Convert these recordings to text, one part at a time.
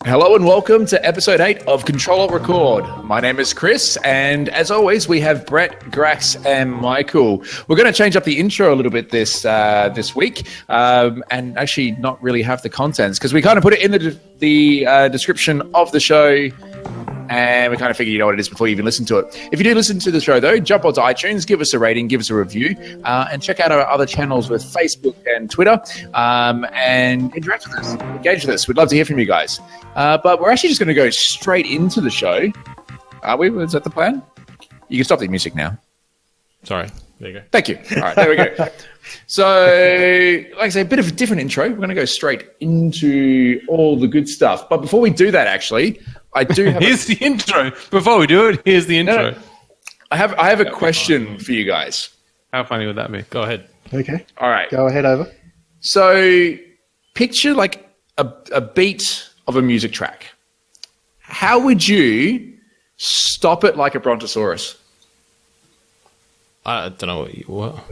Hello and welcome to episode 8 of Control Alt Record. My name is Chris, and as always, we have Brett, Grax, and Michael. We're going to change up the intro a little bit this week, and actually not really have the contents because we kind of put it in the description of the show. And we kind of figured you know what it is before you even listen to it. If you do listen to the show, though, jump onto iTunes, give us a rating, give us a review, and check out our other channels with Facebook and Twitter, and interact with us, engage with us. We'd love to hear from you guys. But we're actually just going to go straight into the show. Are we? Is that the plan? You can stop the music now. Sorry. There you go. Thank you. All right, there we go. So, like I say, a bit of a different intro. We're going to go straight into all the good stuff. But before we do that, actually, I do have here's the intro. Before we do it, here's the intro. No. I have a question for you guys. How funny would that be? Go ahead. Okay. All right. Go ahead over. So, picture like a beat of a music track. How would you stop it like a brontosaurus? I don't know what.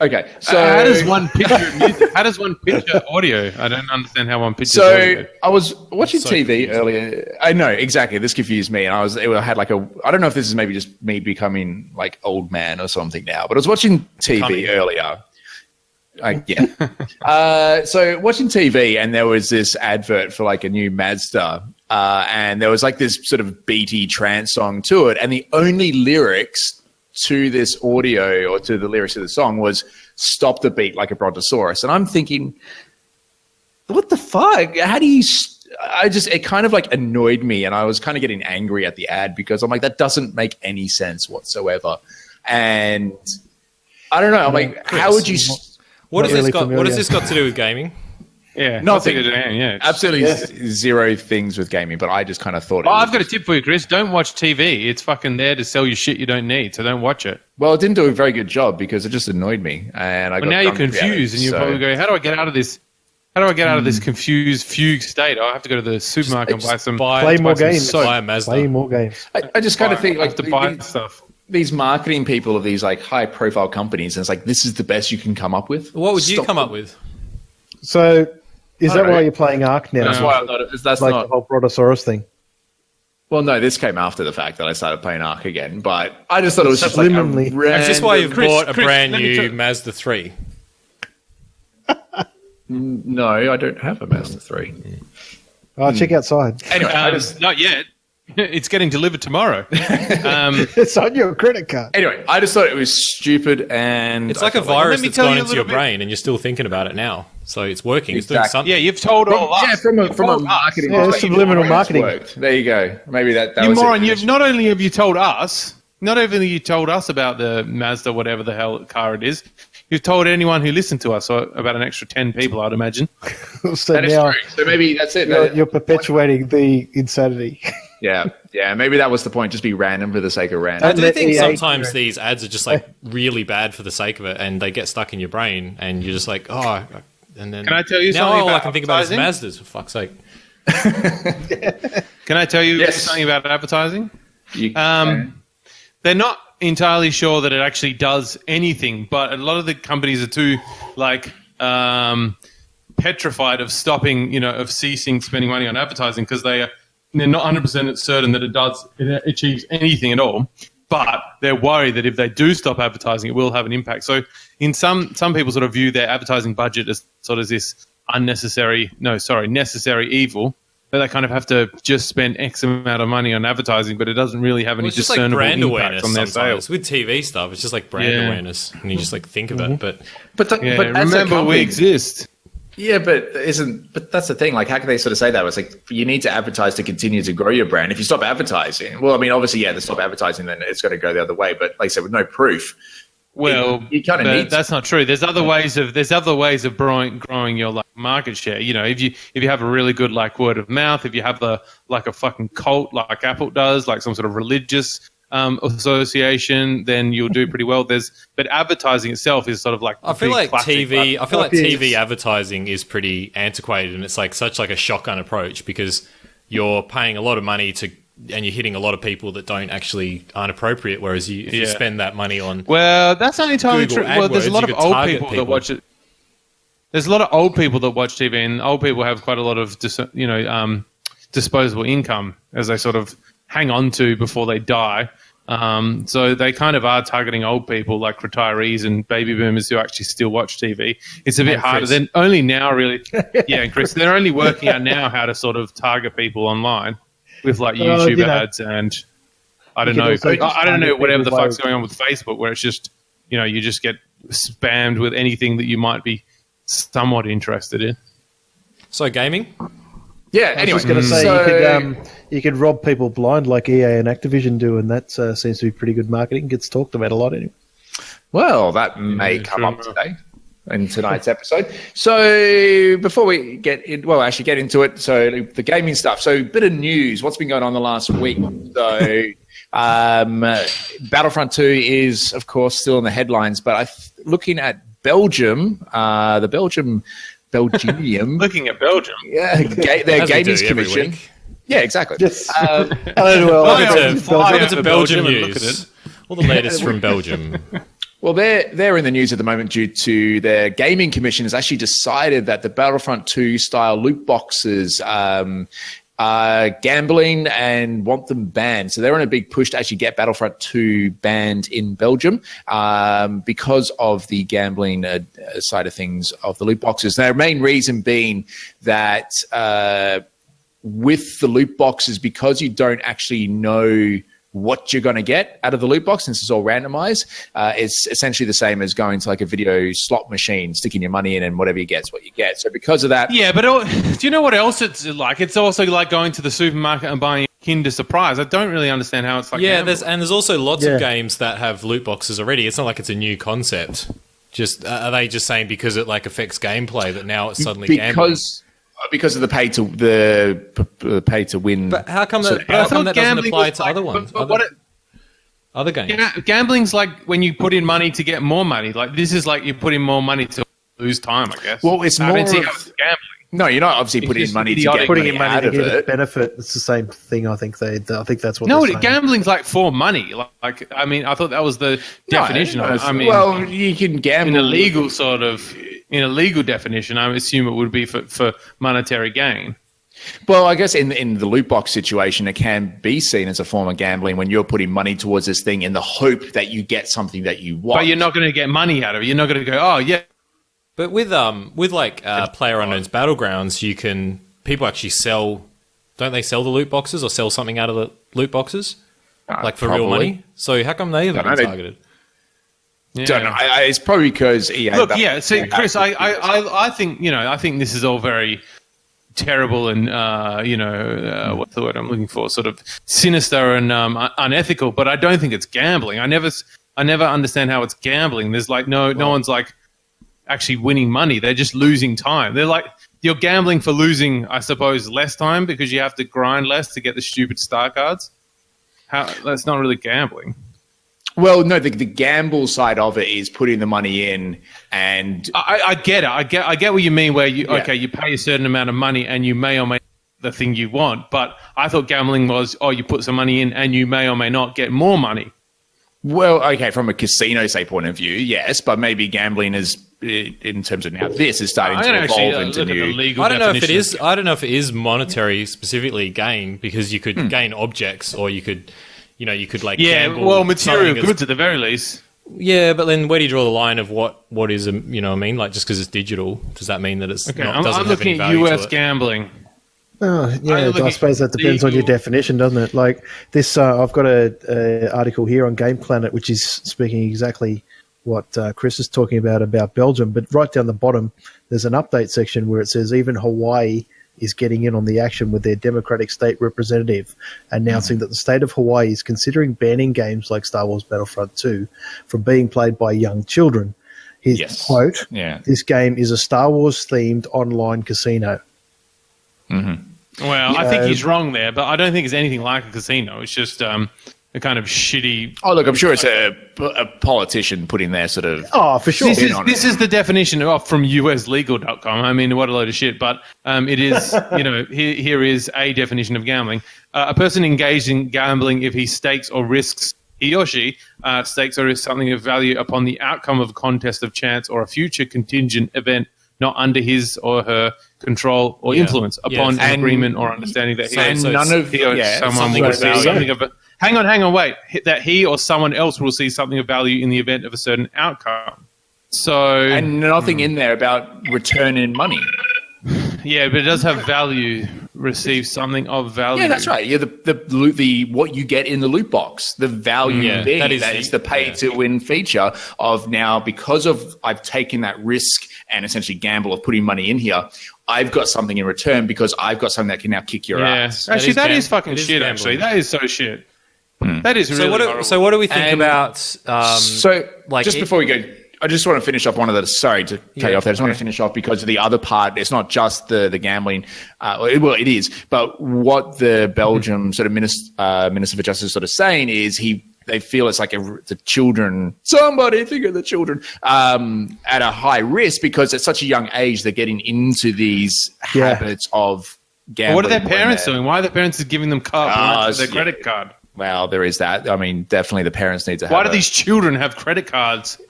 Okay, so how does one picture music? How does one picture audio? I don't understand how one pictures audio. So I was watching TV earlier. I know exactly. This confused me, and I had like I don't know if this is maybe just me becoming like old man or something now, but I was watching TV earlier. So watching TV, and there was this advert for like a new Mazda, and there was like this sort of beaty trance song to it, and the only lyrics to this audio or to the lyrics of the song was "Stop the beat like a brontosaurus," and I'm thinking, what the fuck? How do you? It kind of like annoyed me, and I was kind of getting angry at the ad because I'm like, that doesn't make any sense whatsoever, and I don't know. I'm like, Chris, how would you? What has this got to do with gaming? Yeah, nothing. Absolutely zero things with gaming, but I just kind of thought. I've got a tip for you, Chris. Don't watch TV. It's fucking there to sell you shit you don't need, so don't watch it. Well, it didn't do a very good job because it just annoyed me, and I got now you're confused, and you probably go, "How do I get out of this? How do I get out of this confused fugue state? I have to go to the supermarket and play more games. Buy a Mazda. Play more games. I just kind of think like to buy stuff. These marketing people of these like high profile companies, and it's like, this is the best you can come up with. What would you come up with? So, is that why you're playing Ark now? That's why I thought that's like not the whole brontosaurus thing. Well, no, this came after the fact that I started playing Ark again, but I just thought it was just like That's just why you've bought a brand new Mazda 3. No, I don't have a Mazda 3. Oh, check outside. Anyway, not yet. It's getting delivered tomorrow. It's on your credit card. Anyway, I just thought it was stupid, and it's like a virus that's gone into your brain, and you're still thinking about it now. So it's working. Exactly. It's doing something. Yeah, you've told all us. Yeah, from a marketing. Yeah, subliminal marketing. Worked. There you go. Maybe that you was moron. You've not only have you told us, not only you told us about the Mazda, whatever the hell car it is. You've told anyone who listened to us, about an extra 10 people, I'd imagine. So that is true. So maybe that's it. You're perpetuating the insanity. Yeah. Maybe that was the point. Just be random for the sake of random. I do think sometimes these ads are just like really bad for the sake of it, and they get stuck in your brain, and you're just like, oh. And then can I tell you now something? All I can think about is Mazdas, for fuck's sake. Can I tell you something about advertising? They're not entirely sure that it actually does anything, but a lot of the companies are too petrified of stopping, of ceasing spending money on advertising because they're not 100% certain that it achieves anything at all. But they're worried that if they do stop advertising, it will have an impact. So in some people sort of view their advertising budget as sort of this necessary evil. But they kind of have to just spend X amount of money on advertising, but it doesn't really have any discernible brand impact awareness on their sometimes. sales. With TV stuff, it's just like brand awareness, and you just like think of it. But remember, we exist. Yeah, but that's the thing. Like, how can they sort of say that? It's like, you need to advertise to continue to grow your brand. If you stop advertising, well, I mean, obviously, they stop advertising, then it's got to go the other way. But like I said, with no proof, well, you kind of need. That's not true. There's other ways of growing your market share. If you have a really good word of mouth, if you have a fucking cult like Apple does, like some sort of religious association, then you'll do pretty well. But advertising itself is sort of like I feel like TV advertising is pretty antiquated, and it's like such like a shotgun approach because you're paying a lot of money and you're hitting a lot of people that aren't appropriate. Whereas if you spend that money on that's not entirely true. Well, there's a lot of old people that watch it. There's a lot of old people that watch TV, and old people have quite a lot of disposable income as they sort of hang on to before they die. So they kind of are targeting old people like retirees and baby boomers who actually still watch TV. It's a bit harder. Then only now really, yeah, and Chris, they're only working out now how to sort of target people online with like YouTube ads and I don't know, whatever the fuck's going on with Facebook, where it's just, you just get spammed with anything that you might be somewhat interested in. So gaming? Yeah, I was just going to say you could rob people blind like EA and Activision do, and that seems to be pretty good marketing. Gets talked about a lot anyway. Well, that may come up today in tonight's episode. So before we get into it, so the gaming stuff. So a bit of news. What's been going on the last week? So Battlefront 2 is, of course, still in the headlines, but looking at Belgium, the Belgium... Belgium. Looking at Belgium. Yeah, their Gaming Commission. Yeah, exactly. Yes. Fly over to Belgium news. All the latest from Belgium. Well, they're in the news at the moment due to their Gaming Commission has actually decided that the Battlefront 2 style loot boxes are gambling and want them banned. So they're on a big push to actually get Battlefront 2 banned in Belgium because of the gambling side of things of the loot boxes. Their main reason being that with the loot boxes, because you don't actually know what you're going to get out of the loot box, since it's all randomized, it's essentially the same as going to like a video slot machine, sticking your money in, and whatever you get is what you get. So because of that... Yeah, but do you know what else it's like? It's also like going to the supermarket and buying Kinder Surprise. I don't really understand how it's like... Yeah, there's also lots of games that have loot boxes already. It's not like it's a new concept. Just are they just saying because it like affects gameplay that now it's suddenly gambling? Because of the pay to win. But how come that doesn't apply to other ones? Other games. Gambling's like when you put in money to get more money. Like this is like you put in more money to lose time, I guess. Well, it's more of gambling. No, you're not obviously putting in money to get money out of it. Benefit. It's the same thing. I think that's what. No, they're saying. Gambling's like for money. Like I mean, I thought that was the definition of it. I mean, well, you can gamble in a legal sort of. In a legal definition, I assume it would be for monetary gain. Well, I guess in the loot box situation, it can be seen as a form of gambling when you're putting money towards this thing in the hope that you get something that you want. But you're not going to get money out of it. You're not going to go, oh, yeah. But with PlayerUnknown's Battlegrounds, people actually sell, don't they sell the loot boxes or sell something out of the loot boxes? Like for probably. real money? So how come they haven't been targeted? Yeah. Don't know. It's probably because EA. Look, yeah. See, Chris, I think I think this is all very terrible and what's the word I'm looking for? Sort of sinister and unethical. But I don't think it's gambling. I never understand how it's gambling. There's like no one's like actually winning money. They're just losing time. They're like you're gambling for losing, I suppose, less time because you have to grind less to get the stupid star cards. That's not really gambling. Well, no, the gamble side of it is putting the money in, and I get it. I get what you mean. Where you pay a certain amount of money and you may or may not get the thing you want. But I thought gambling was you put some money in and you may or may not get more money. Well, okay, from a casino say point of view, yes, but maybe gambling is in terms of now this is starting to evolve into new. I don't know if it is. I don't know if it is monetary specifically gain because you could gain objects or you could. You could like gamble. Well, material goods at the very least. Yeah, but then where do you draw the line of what is what I mean? Like just because it's digital, does that mean that it's okay? Doesn't I'm looking at US gambling. Oh, yeah, I suppose that depends on your definition, doesn't it? Like this, I've got a article here on Game Planet, which is speaking exactly what Chris is talking about Belgium. But right down the bottom, there's an update section where it says even Hawaii is getting in on the action with their Democratic state representative announcing that the state of Hawaii is considering banning games like Star Wars Battlefront 2 from being played by young children. His quote, this game is a Star Wars-themed online casino. Mm-hmm. Well, I think he's wrong there, but I don't think it's anything like a casino. It's just a kind of shitty... Oh, look, I'm sure it's a politician putting their sort of... Oh, for sure. This is the definition from uslegal.com. I mean, what a load of shit. But it is, here is a definition of gambling. A person engaged in gambling if he stakes or risks, he or she stakes or risks something of value upon the outcome of a contest of chance or a future contingent event not under his or her control or influence upon an agreement or understanding that someone will see something of it. Hang on, wait. That he or someone else will see something of value in the event of a certain outcome. So, and nothing in there about return in money. Yeah, but it does have value. Receive something of value. Yeah, that's right. Yeah, the what you get in the loot box, the value there. That is the pay to win feature of now, because of I've taken that risk and essentially gamble of putting money in here. I've got something in return because I've got something that can now kick your ass. Actually, that is fucking shit. Gambling. Actually, that is so shit. That is really horrible. So what do we think about? Just before we go. I just want to finish off one of the. Sorry to cut you off there. I just want to finish off because of the other part. It's not just the gambling. Well, it is. But what the Belgium sort of Minister for Justice is sort of saying is they feel it's like the children. Somebody think of the children at a high risk because at such a young age they're getting into these habits of gambling. What are their parents doing? Why are their parents giving them their credit card? Well, there is that. I mean, definitely the parents need to. Why do these children have credit cards?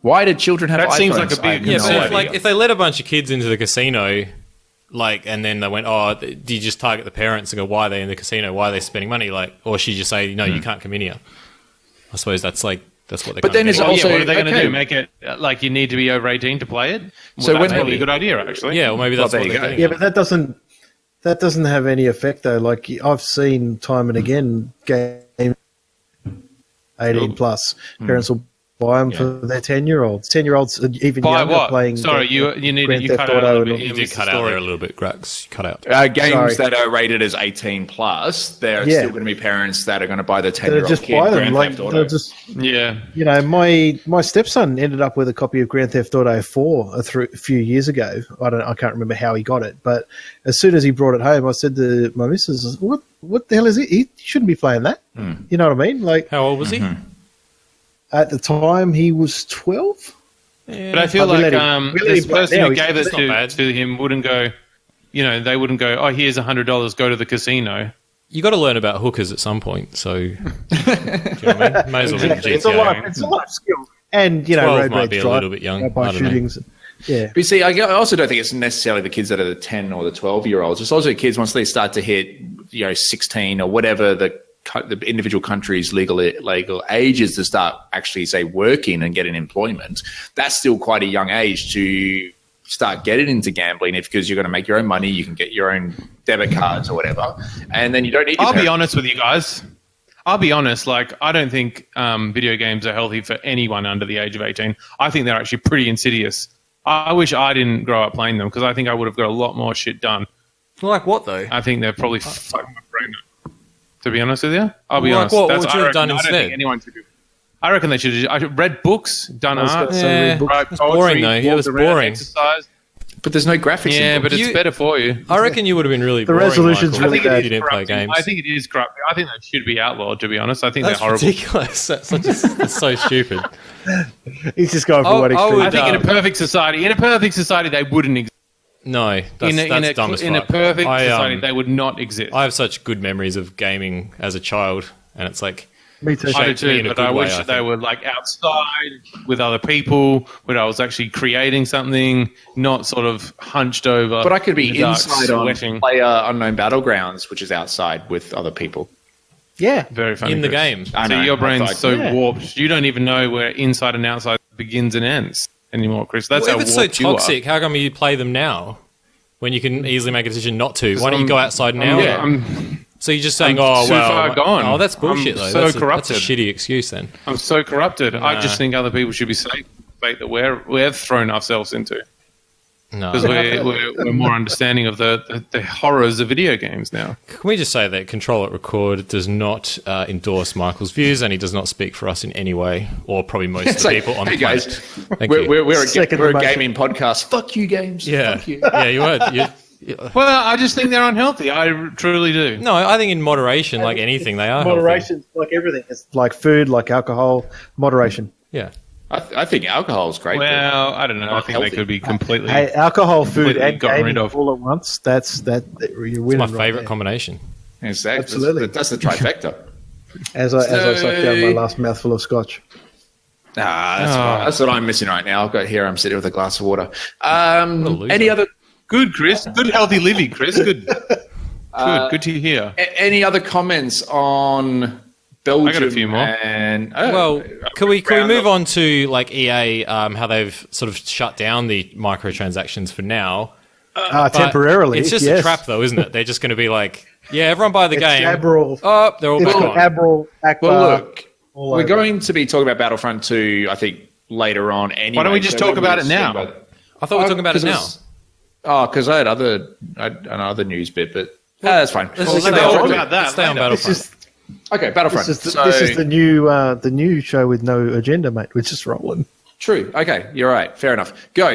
Why did children have that iPhones? Seems like a big if they let a bunch of kids into the casino, and then they went, do you just target the parents and go, why are they in the casino? Why are they spending money? Or should you just say, no, you can't come in here? I suppose that's what they're. But then it's also what are they going to do? Make it like you need to be over 18 to play it? Well, so that's probably a good idea, actually. Yeah, well, maybe that's what they're getting. Yeah, but that doesn't have any effect though. Like I've seen time and again, game 18 plus parents will buy them for their 10-year-olds. 10-year-olds even buy younger what? playing. Sorry, you cut out a little bit. You did cut out there a little bit, Grax. Cut out. Games that are rated as 18 plus, there are still going to be parents that are going to buy the 10-year-old just kid buy them. Grand Theft Auto. You know, my stepson ended up with a copy of Grand Theft Auto 4 a few years ago. I can't remember how he got it, but as soon as he brought it home, I said to my missus, "What the hell is it? He shouldn't be playing that." You know what I mean? Like, how old was he? At the time, he was 12. Yeah. But I feel like this person who gave it to him wouldn't go, they wouldn't go, here's $100, go to the casino. You got to learn about hookers at some point, so do you know what I mean? May as well be GTA. It's a lot of skill. And, 12 might be a little bit young. By shootings. Yeah. But you see, I also don't think it's necessarily the kids that are the 10 or the 12-year-olds. It's also kids once they start to hit, 16 or whatever the individual country's legal ages to start actually, say, working and getting employment. That's still quite a young age to start getting into gambling because you're going to make your own money. You can get your own debit cards or whatever. And then you don't need I'll be honest with you guys. I'll be honest. I don't think video games are healthy for anyone under the age of 18. I think they're actually pretty insidious. I wish I didn't grow up playing them because I think I would have got a lot more shit done. Like what, though? I think they're probably fucking my brain up. To be honest with you, I'll be honest. What would you have done instead? I don't think anyone should do. I reckon they should have read books, done art, write poetry, boring though. It was boring. Exercise. But there's no graphics. Yeah, but it's better for you. I reckon you would have been really the boring. Resolution's really bad. If you didn't play games. I think it is corrupt. I think that should be outlawed. To be honest, I think that's they're horrible. Ridiculous. That's so stupid. He's just going for what extreme. I think in a perfect society, they wouldn't exist. No, that's dumb as fuck. In a perfect society, they would not exist. I have such good memories of gaming as a child, and it's like... Me too. I do too, but I wish they were outside with other people, where I was actually creating something, not sort of hunched over. But I could be inside on PlayerUnknown Battlegrounds, which is outside with other people. Yeah. Very funny. In the game. So your brain's so warped. You don't even know where inside and outside begins and ends anymore, Chris. That's how if it's so toxic, how come you play them now when you can easily make a decision not to? Why don't you go outside now? So you're just saying, far gone. Oh, that's bullshit, though. So corrupted. That's a shitty excuse, then. I'm so corrupted. I just think other people should be safe. That we've thrown ourselves into. No, because we're more understanding of the horrors of video games now. Can we just say that Control at Record does not endorse Michael's views, and he does not speak for us in any way, or probably most of the people on the planet. Hey guys, we're a gaming podcast. Fuck you, games. Yeah, Fuck you. Yeah, you were. Well, I just think they're unhealthy. I truly do. No, I think in moderation, like anything, they are. Moderation, like everything. It's like food, like alcohol. Moderation. Yeah. I think alcohol is great. Well, I don't know. I think they could be completely. Hey, alcohol, food, and gotten gaming rid of all at once. You're winning. It's my favourite combination. Exactly. That's the trifecta. As I suck down my last mouthful of scotch. That's what I'm missing right now. I've got here. I'm sitting with a glass of water. Any other? Good, Chris. Good, healthy living, Chris. Good. Good to hear. Any other comments on Belgium? I got a few more. And can we move on to like EA? How they've sort of shut down the microtransactions for now. Temporarily. It's just a trap, though, isn't it? They're just going to be like, yeah, everyone buy the game. They're all gone. Well, look, we're going to be talking about Battlefront 2, I think, later on anyway. Why don't we just talk about it now? I thought we were talking about it now. Because I had another news bit, but that's fine. Let's talk about that. Stay on Battlefront. Okay, Battlefront. This is the new show with no agenda, mate. We're just rolling. True. Okay, you're right. Fair enough. Go.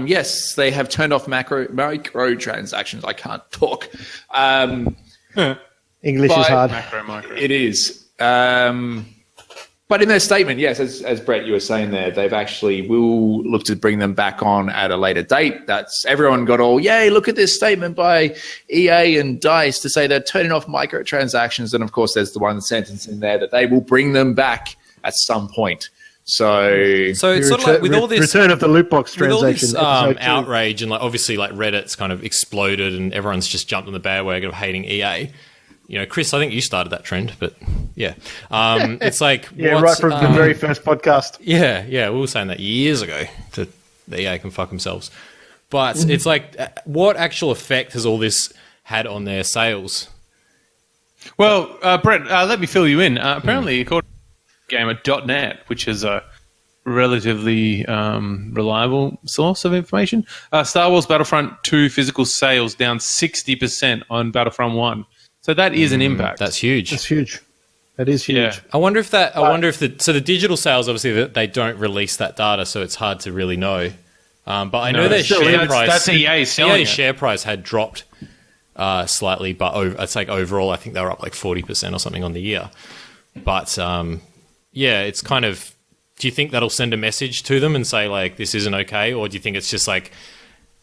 Yes, they have turned off microtransactions. I can't talk. English is hard. Micro. It is. But in their statement, yes, as Brett, you were saying there, they've actually will look to bring them back on at a later date. That's everyone got all, yay, look at this statement by EA and DICE to say they're turning off microtransactions. And of course, there's the one sentence in there that they will bring them back at some point. So it's sort of like with all this return of the loot box transaction, with all this, outrage and like obviously like Reddit's kind of exploded and everyone's just jumped on the bandwagon of hating EA. You know, Chris, I think you started that trend, but yeah, it's like right from the very first podcast. Yeah, we were saying that years ago to the EA can fuck themselves. But it's like, what actual effect has all this had on their sales? Well, Brett, let me fill you in. Apparently, according to Gamer.net, which is a relatively reliable source of information, Star Wars Battlefront 2 physical sales down 60% on Battlefront 1. So that is an impact. That's huge. That's huge. That is huge. Yeah. I wonder if the digital sales, obviously they don't release that data, so it's hard to really know. But I know their share price. That's EA selling EA's share price had dropped slightly, but it's like overall, I think they were up like 40% or something on the year. But yeah, it's kind of. Do you think that'll send a message to them and say like this isn't okay, or do you think it's just like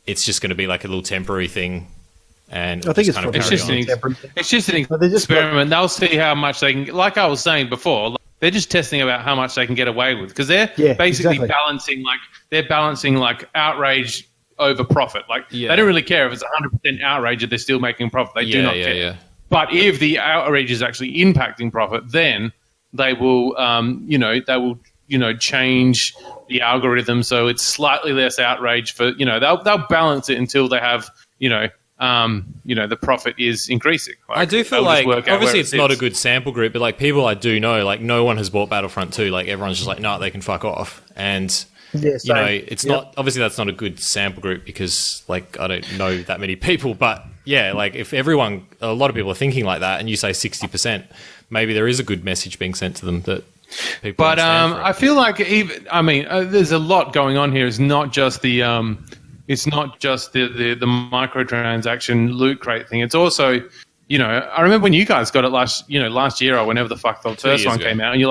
it's just going to be like a little temporary thing? And I think it's just an experiment. They'll see how much they can. Like I was saying before, they're just testing about how much they can get away with because they're basically balancing like outrage over profit. Like they don't really care if it's 100% outrage if they're still making profit. They do not care. Yeah. But if the outrage is actually impacting profit, then they will, change the algorithm so it's slightly less outrage for. They'll balance it until they have the profit is increasing. Like, I do feel like, obviously it's not a good sample group, but like people I do know, like no one has bought Battlefront 2. Like everyone's just like, no, they can fuck off. And, it's not, obviously that's not a good sample group because like I don't know that many people, but yeah, like if a lot of people are thinking like that and you say 60%, maybe there is a good message being sent to them that people understand for it. I feel like there's a lot going on here. It's not just the microtransaction loot crate thing. It's also, I remember when you guys got it last year or whenever the fuck the first one came out, and you're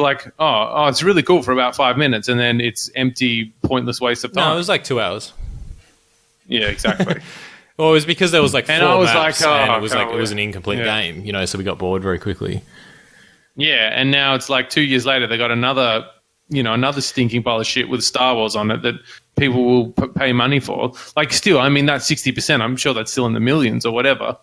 like, oh, it's really cool for about 5 minutes, and then it's empty, pointless waste of time. No, it was like 2 hours. Yeah, exactly. Well, it was because there was like 4 maps, and it was an incomplete game, so we got bored very quickly. Yeah, and now it's like 2 years later, they got another stinking pile of shit with Star Wars on it that people will pay money for. Like, still, that 60%, I'm sure that's still in the millions or whatever.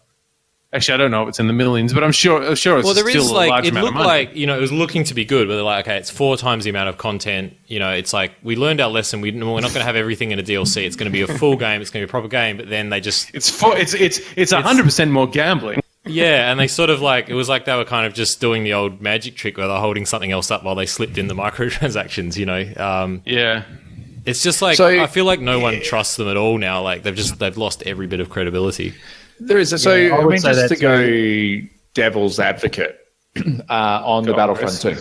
Actually, I don't know if it's in the millions, but I'm sure it's still a large amount of money. It looked like, it was looking to be good, but they're like, okay, it's 4 times the amount of content. It's like, we learned our lesson. We're not going to have everything in a DLC. It's going to be a full game. It's going to be a proper game, but then they just... It's 100% more gambling. Yeah, and they sort of like, it was like they were kind of just doing the old magic trick where they're holding something else up while they slipped in the microtransactions, Yeah. It's just like, I feel like no one trusts them at all now. Like they've lost every bit of credibility. There is. Just to go devil's advocate on the Battlefront 2.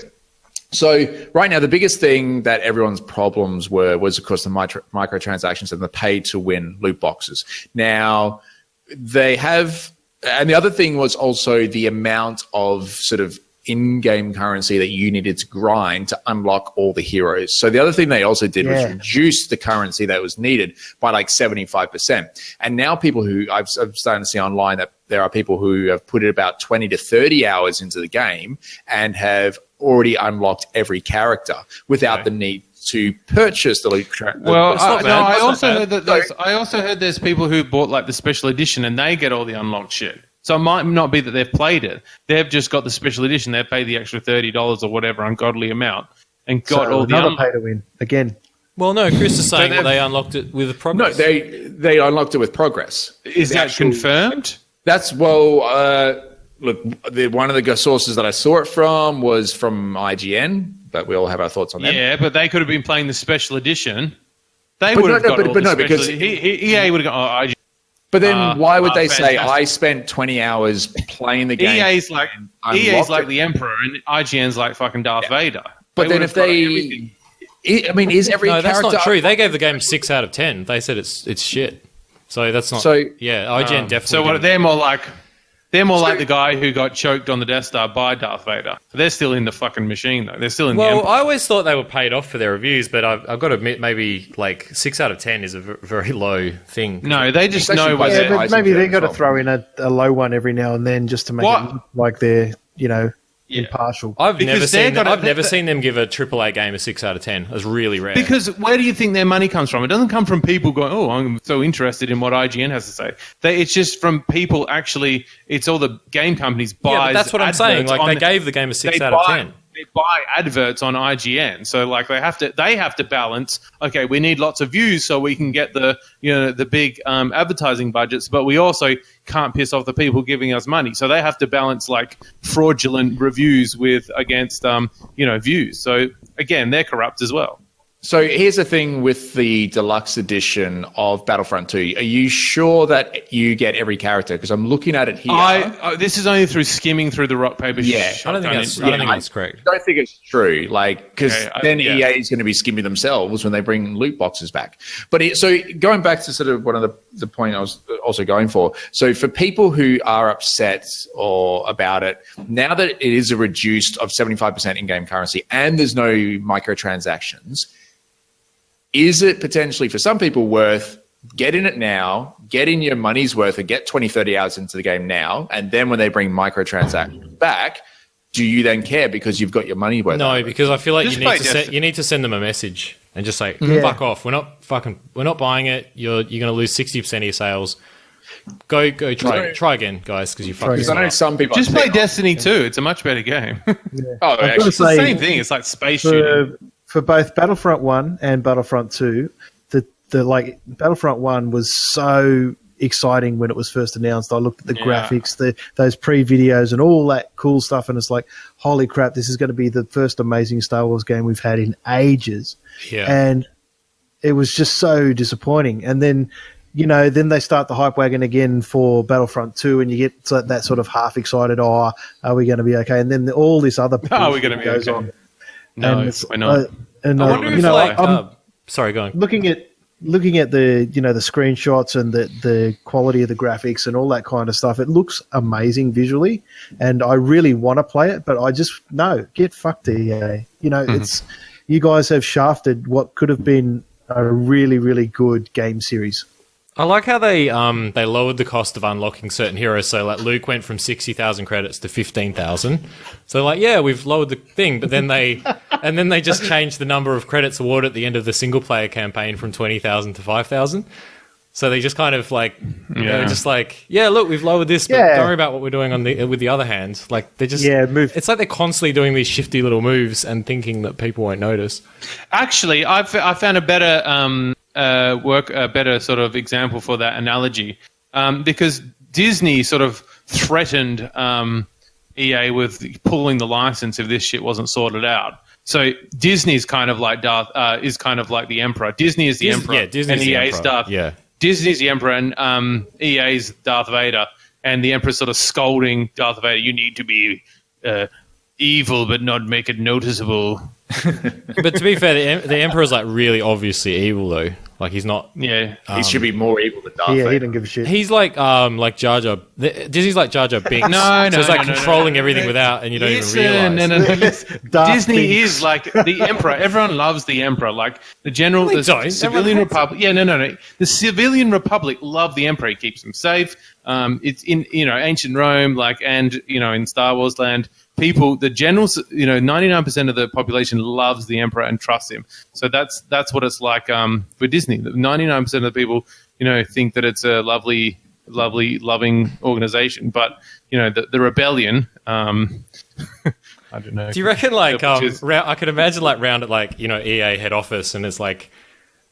So right now, the biggest thing that everyone's problems was, of course, the microtransactions and the pay-to-win loot boxes. Now, they have... And the other thing was also the amount of sort of in-game currency that you needed to grind to unlock all the heroes. So the other thing they also did was reduce the currency that was needed by like 75%. And now people who I'm starting to see online that there are people who have put it about 20 to 30 hours into the game and have already unlocked every character without the need to purchase the loot. I also heard there's people who bought like the special edition and they get all the unlocked shit. So it might not be that they've played it. They've just got the special edition. They've paid the extra $30 or whatever ungodly amount and got all the another pay to win again. Well, no, Chris is saying that they unlocked it with progress. No, they unlocked it with progress. Is that confirmed? That's look. One of the sources that I saw it from was from IGN, but we all have our thoughts on them. Yeah, but they could have been playing the special edition. They would have got all the special because EA would have gone. IGN. But then why would they say I spent 20 hours playing the game? EA's like the Emperor and IGN's like fucking Darth Vader. But then if they, I mean, is every no, character? That's not true. They gave the game 6 out of 10. They said it's shit. So that's not. So yeah, IGN definitely. So what? They're more like the guy who got choked on the Death Star by Darth Vader. They're still in the fucking machine though. They're still in the Empire. I always thought they were paid off for their reviews, but I've got to admit, maybe like 6 out of 10 is a very low thing. No, they just know what they're. But maybe they've got to throw in a low one every now and then just to make it look like they're impartial. I've never seen them give a AAA game a 6 out of 10. It's really rare. Because where do you think their money comes from? It doesn't come from people going, "Oh, I'm so interested in what IGN has to say." It's just from people actually. It's all the game companies buy. Yeah, but that's what I'm saying. Like they gave the game a 6 out of 10. They buy adverts on IGN, so like they have to balance. Okay, we need lots of views so we can get the big advertising budgets, but we also can't piss off the people giving us money. So they have to balance like fraudulent reviews against views. So again, they're corrupt as well. So here's the thing with the deluxe edition of Battlefront 2. Are you sure that you get every character? Because I'm looking at it here. This is only through skimming through the rock, paper, shotgun. I don't think that's correct. I don't think it's true. Because EA is going to be skimming themselves when they bring loot boxes back. But so going back to sort of one of the point I was also going for. So for people who are upset about it, now that it is a reduced of 75% in-game currency and there's no microtransactions, is it potentially for some people worth getting it now, getting your money's worth and get 20, 30 hours into the game now, and then when they bring microtransactions back, do you then care because you've got your money worth? No, because I feel like you need to send them a message and just say, fuck off. We're not buying it. You're going to lose 60% of your sales. Go try again, guys, because you fucked Because I know some people just play Destiny 2. It's a much better game. It's the same thing. It's like space shooting. For both Battlefront 1 and Battlefront 2, the Battlefront 1 was so exciting when it was first announced. I looked at the graphics, those pre-videos and all that cool stuff, and it's like, holy crap, this is going to be the first amazing Star Wars game we've had in ages. Yeah. And it was just so disappointing. And then, then they start the hype wagon again for Battlefront 2, and you get that sort of half excited, are we going to be okay? And then all this other are we going to be goes okay? on. No, we're not. I wonder if sorry, go on. Looking at the the screenshots and the quality of the graphics and all that kind of stuff, it looks amazing visually, and I really want to play it, but I just get fucked, EA. It's you guys have shafted what could have been a really, really good game series. I like how they lowered the cost of unlocking certain heroes. So like Luke went from 60,000 credits to 15,000. So we've lowered the thing, but then they just changed the number of credits awarded at the end of the single player campaign from 20,000 to 5,000. So they just kind of look, we've lowered this, but don't worry about what we're doing with the other hand. Like they just it's like they're constantly doing these shifty little moves and thinking that people won't notice. Actually, I found a better a better sort of example for that analogy, because Disney sort of threatened EA with pulling the license if this shit wasn't sorted out. So Disney's kind of like is kind of like the Emperor. Disney is the Emperor, Disney's and the EA's Emperor. Darth. Yeah. Disney's the Emperor, and EA's Darth Vader, and the Emperor's sort of scolding Darth Vader. You need to be evil, but not make it noticeable. But to be fair, the Emperor's like really obviously evil though. Like he's not. Yeah, he should be more evil than Darth Vader. Yeah, he didn't give a shit. He's like Jar Jar. Disney's like Jar Jar Binks. No, so it's like controlling everything without, and you don't even realize. No. Disney is like the Emperor. Everyone loves the Emperor. Like the general, the civilian republic. Yeah, no. The civilian republic love the Emperor. He keeps them safe. It's in ancient Rome, and in Star Wars land. people, the generals, 99% of the population loves the emperor and trusts him. So that's what it's like for Disney. 99% of the people, think that it's a lovely, loving organization. But the rebellion. I don't know. Do you reckon I could imagine round at EA head office, and it's like,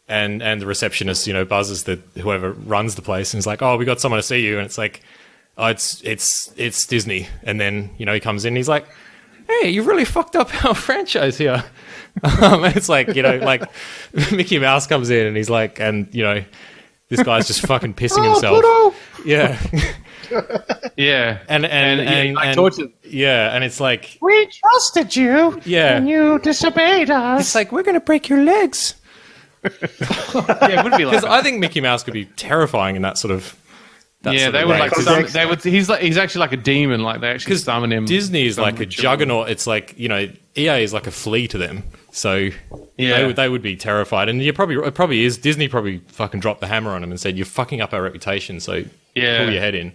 and the receptionist buzzes whoever runs the place and is like, oh, we got someone to see you, and it's like, oh, it's Disney, and then he comes in and he's like, hey, you really fucked up our franchise here. And it's like Mickey Mouse comes in and he's like, and this guy's just fucking pissing himself. Pluto! Yeah. Yeah, and yeah, and it's like, we trusted you, yeah, and you disobeyed us. It's like, we're gonna break your legs. Yeah, it would be like because I think Mickey Mouse could be terrifying in that sort of. They would he's actually like a demon. Like they actually summon him. Disney is like a juggernaut. It's like EA is like a flea to them. So they would be terrified. And it probably is. Disney probably fucking dropped the hammer on them and said, you're fucking up our reputation. So pull your head in.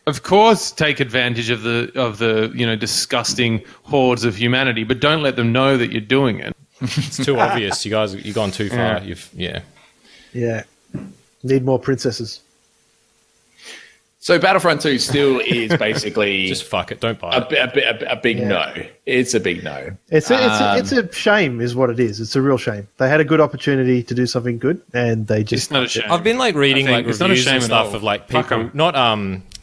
Of course, take advantage of the disgusting hordes of humanity, but don't let them know that you're doing it. It's too obvious. You guys, you've gone too far. Yeah. Need more princesses. So Battlefront 2 still is basically just fuck it, don't buy it. A big no. It's a big no. It's a shame, is what it is. It's a real shame. They had a good opportunity to do something good, and they just. It's not a shame. I've been reading reviews and stuff of people, not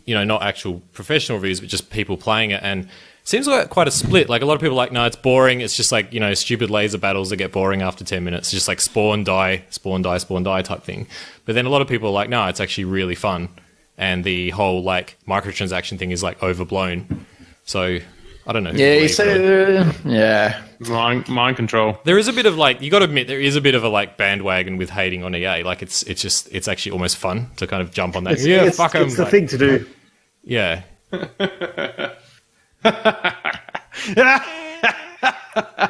not actual professional reviews, but just people playing it, and it seems like quite a split. Like a lot of people are like, no, it's boring. It's just like stupid laser battles that get boring after 10 minutes. It's just like spawn die type thing. But then a lot of people are like, no, it's actually really fun. And the whole microtransaction thing is overblown. So I don't know. Mind control. There is a bit of you got to admit there is a bit of a bandwagon with hating on EA. It's actually almost fun to kind of jump on that. Fuck them. It's the thing to do. Yeah.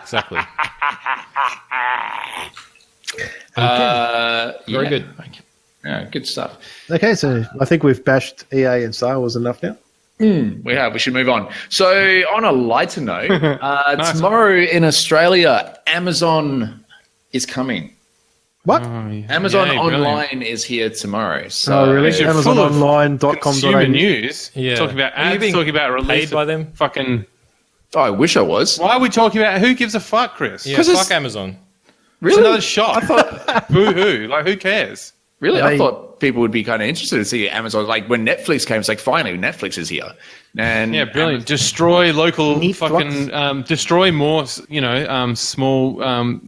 Exactly. Very good. Yeah, good stuff. Okay, so I think we've bashed EA and Star Wars enough now. We have. We should move on. So, on a lighter note, tomorrow in Australia, Amazon is coming. What? Amazon Online is here tomorrow. So, oh, really? AmazonOnline.com.au. Consumer news. Yeah. Talking about ads, talking about release. Paid by them? Fucking. Oh, I wish I was. Why are we talking about who gives a fuck, Chris? Yeah, fuck Amazon. Really? It's another shot. Boo-hoo. Who cares? Really? I thought people would be kind of interested to see Amazon. When Netflix came, it's finally Netflix is here. And yeah, brilliant. Destroy local destroy more, small,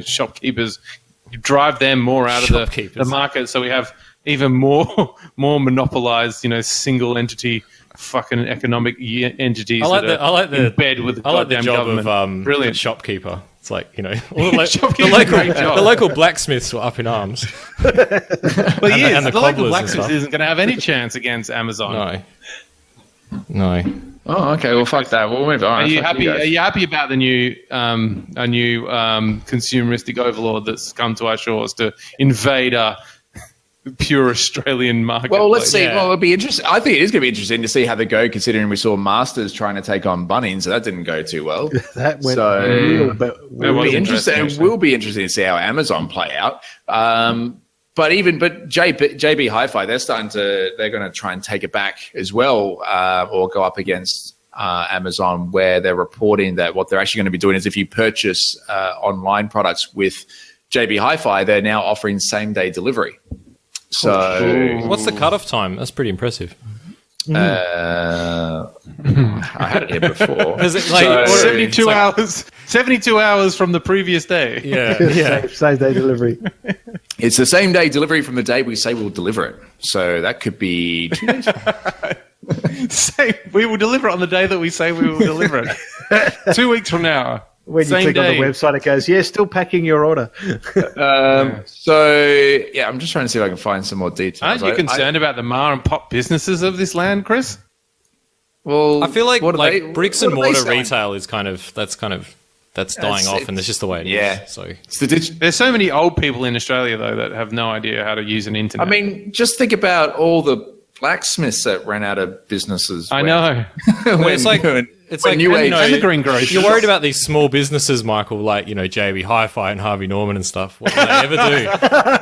shopkeepers. Drive them more out of the market, so we have even more monopolized, single entity fucking economic entities. I like the in bed with the goddamn job government. Of brilliant shopkeeper. It's all the local blacksmiths were up in arms. Well, the local blacksmith isn't going to have any chance agast Amazon. No. Oh, okay. Well, fuck that. We'll move on. Are you happy about the new consumeristic overlord that's come to our shores to invade our pure Australian market? Well, let's see. Yeah. Well, it'll be interesting. I think it is going to be interesting to see how they go, considering we saw Masters trying to take on Bunnings, so that didn't go too well. That went it'll be interesting. It will be interesting to see how Amazon play out. But JB Hi-Fi, they're going to try and take it back as well, or go up against Amazon, where they're reporting that what they're actually going to be doing is if you purchase online products with JB Hi-Fi, they're now offering same-day delivery. So, what's the cutoff time? That's pretty impressive. I had it here before. Is it 72 hours? 72 hours from the previous day. Yeah. Same day delivery. It's the same day delivery from the day we say we'll deliver it. So that could be 2 days. We will deliver it on the day that we say we will deliver it. 2 weeks from now. When you click on the website, it goes, still packing your order. I'm just trying to see if I can find some more details. Aren't you concerned about the ma and pop businesses of this land, Chris? Well, I feel like bricks and mortar retail is that's dying off, and that's just the way it is. So there's so many old people in Australia though that have no idea how to use an internet. I mean, just think about all the blacksmiths that ran out of businesses. I know. It's like New Age. And the green grocers. You're worried about these small businesses, Michael, like, JB Hi-Fi and Harvey Norman and stuff. What do they ever do?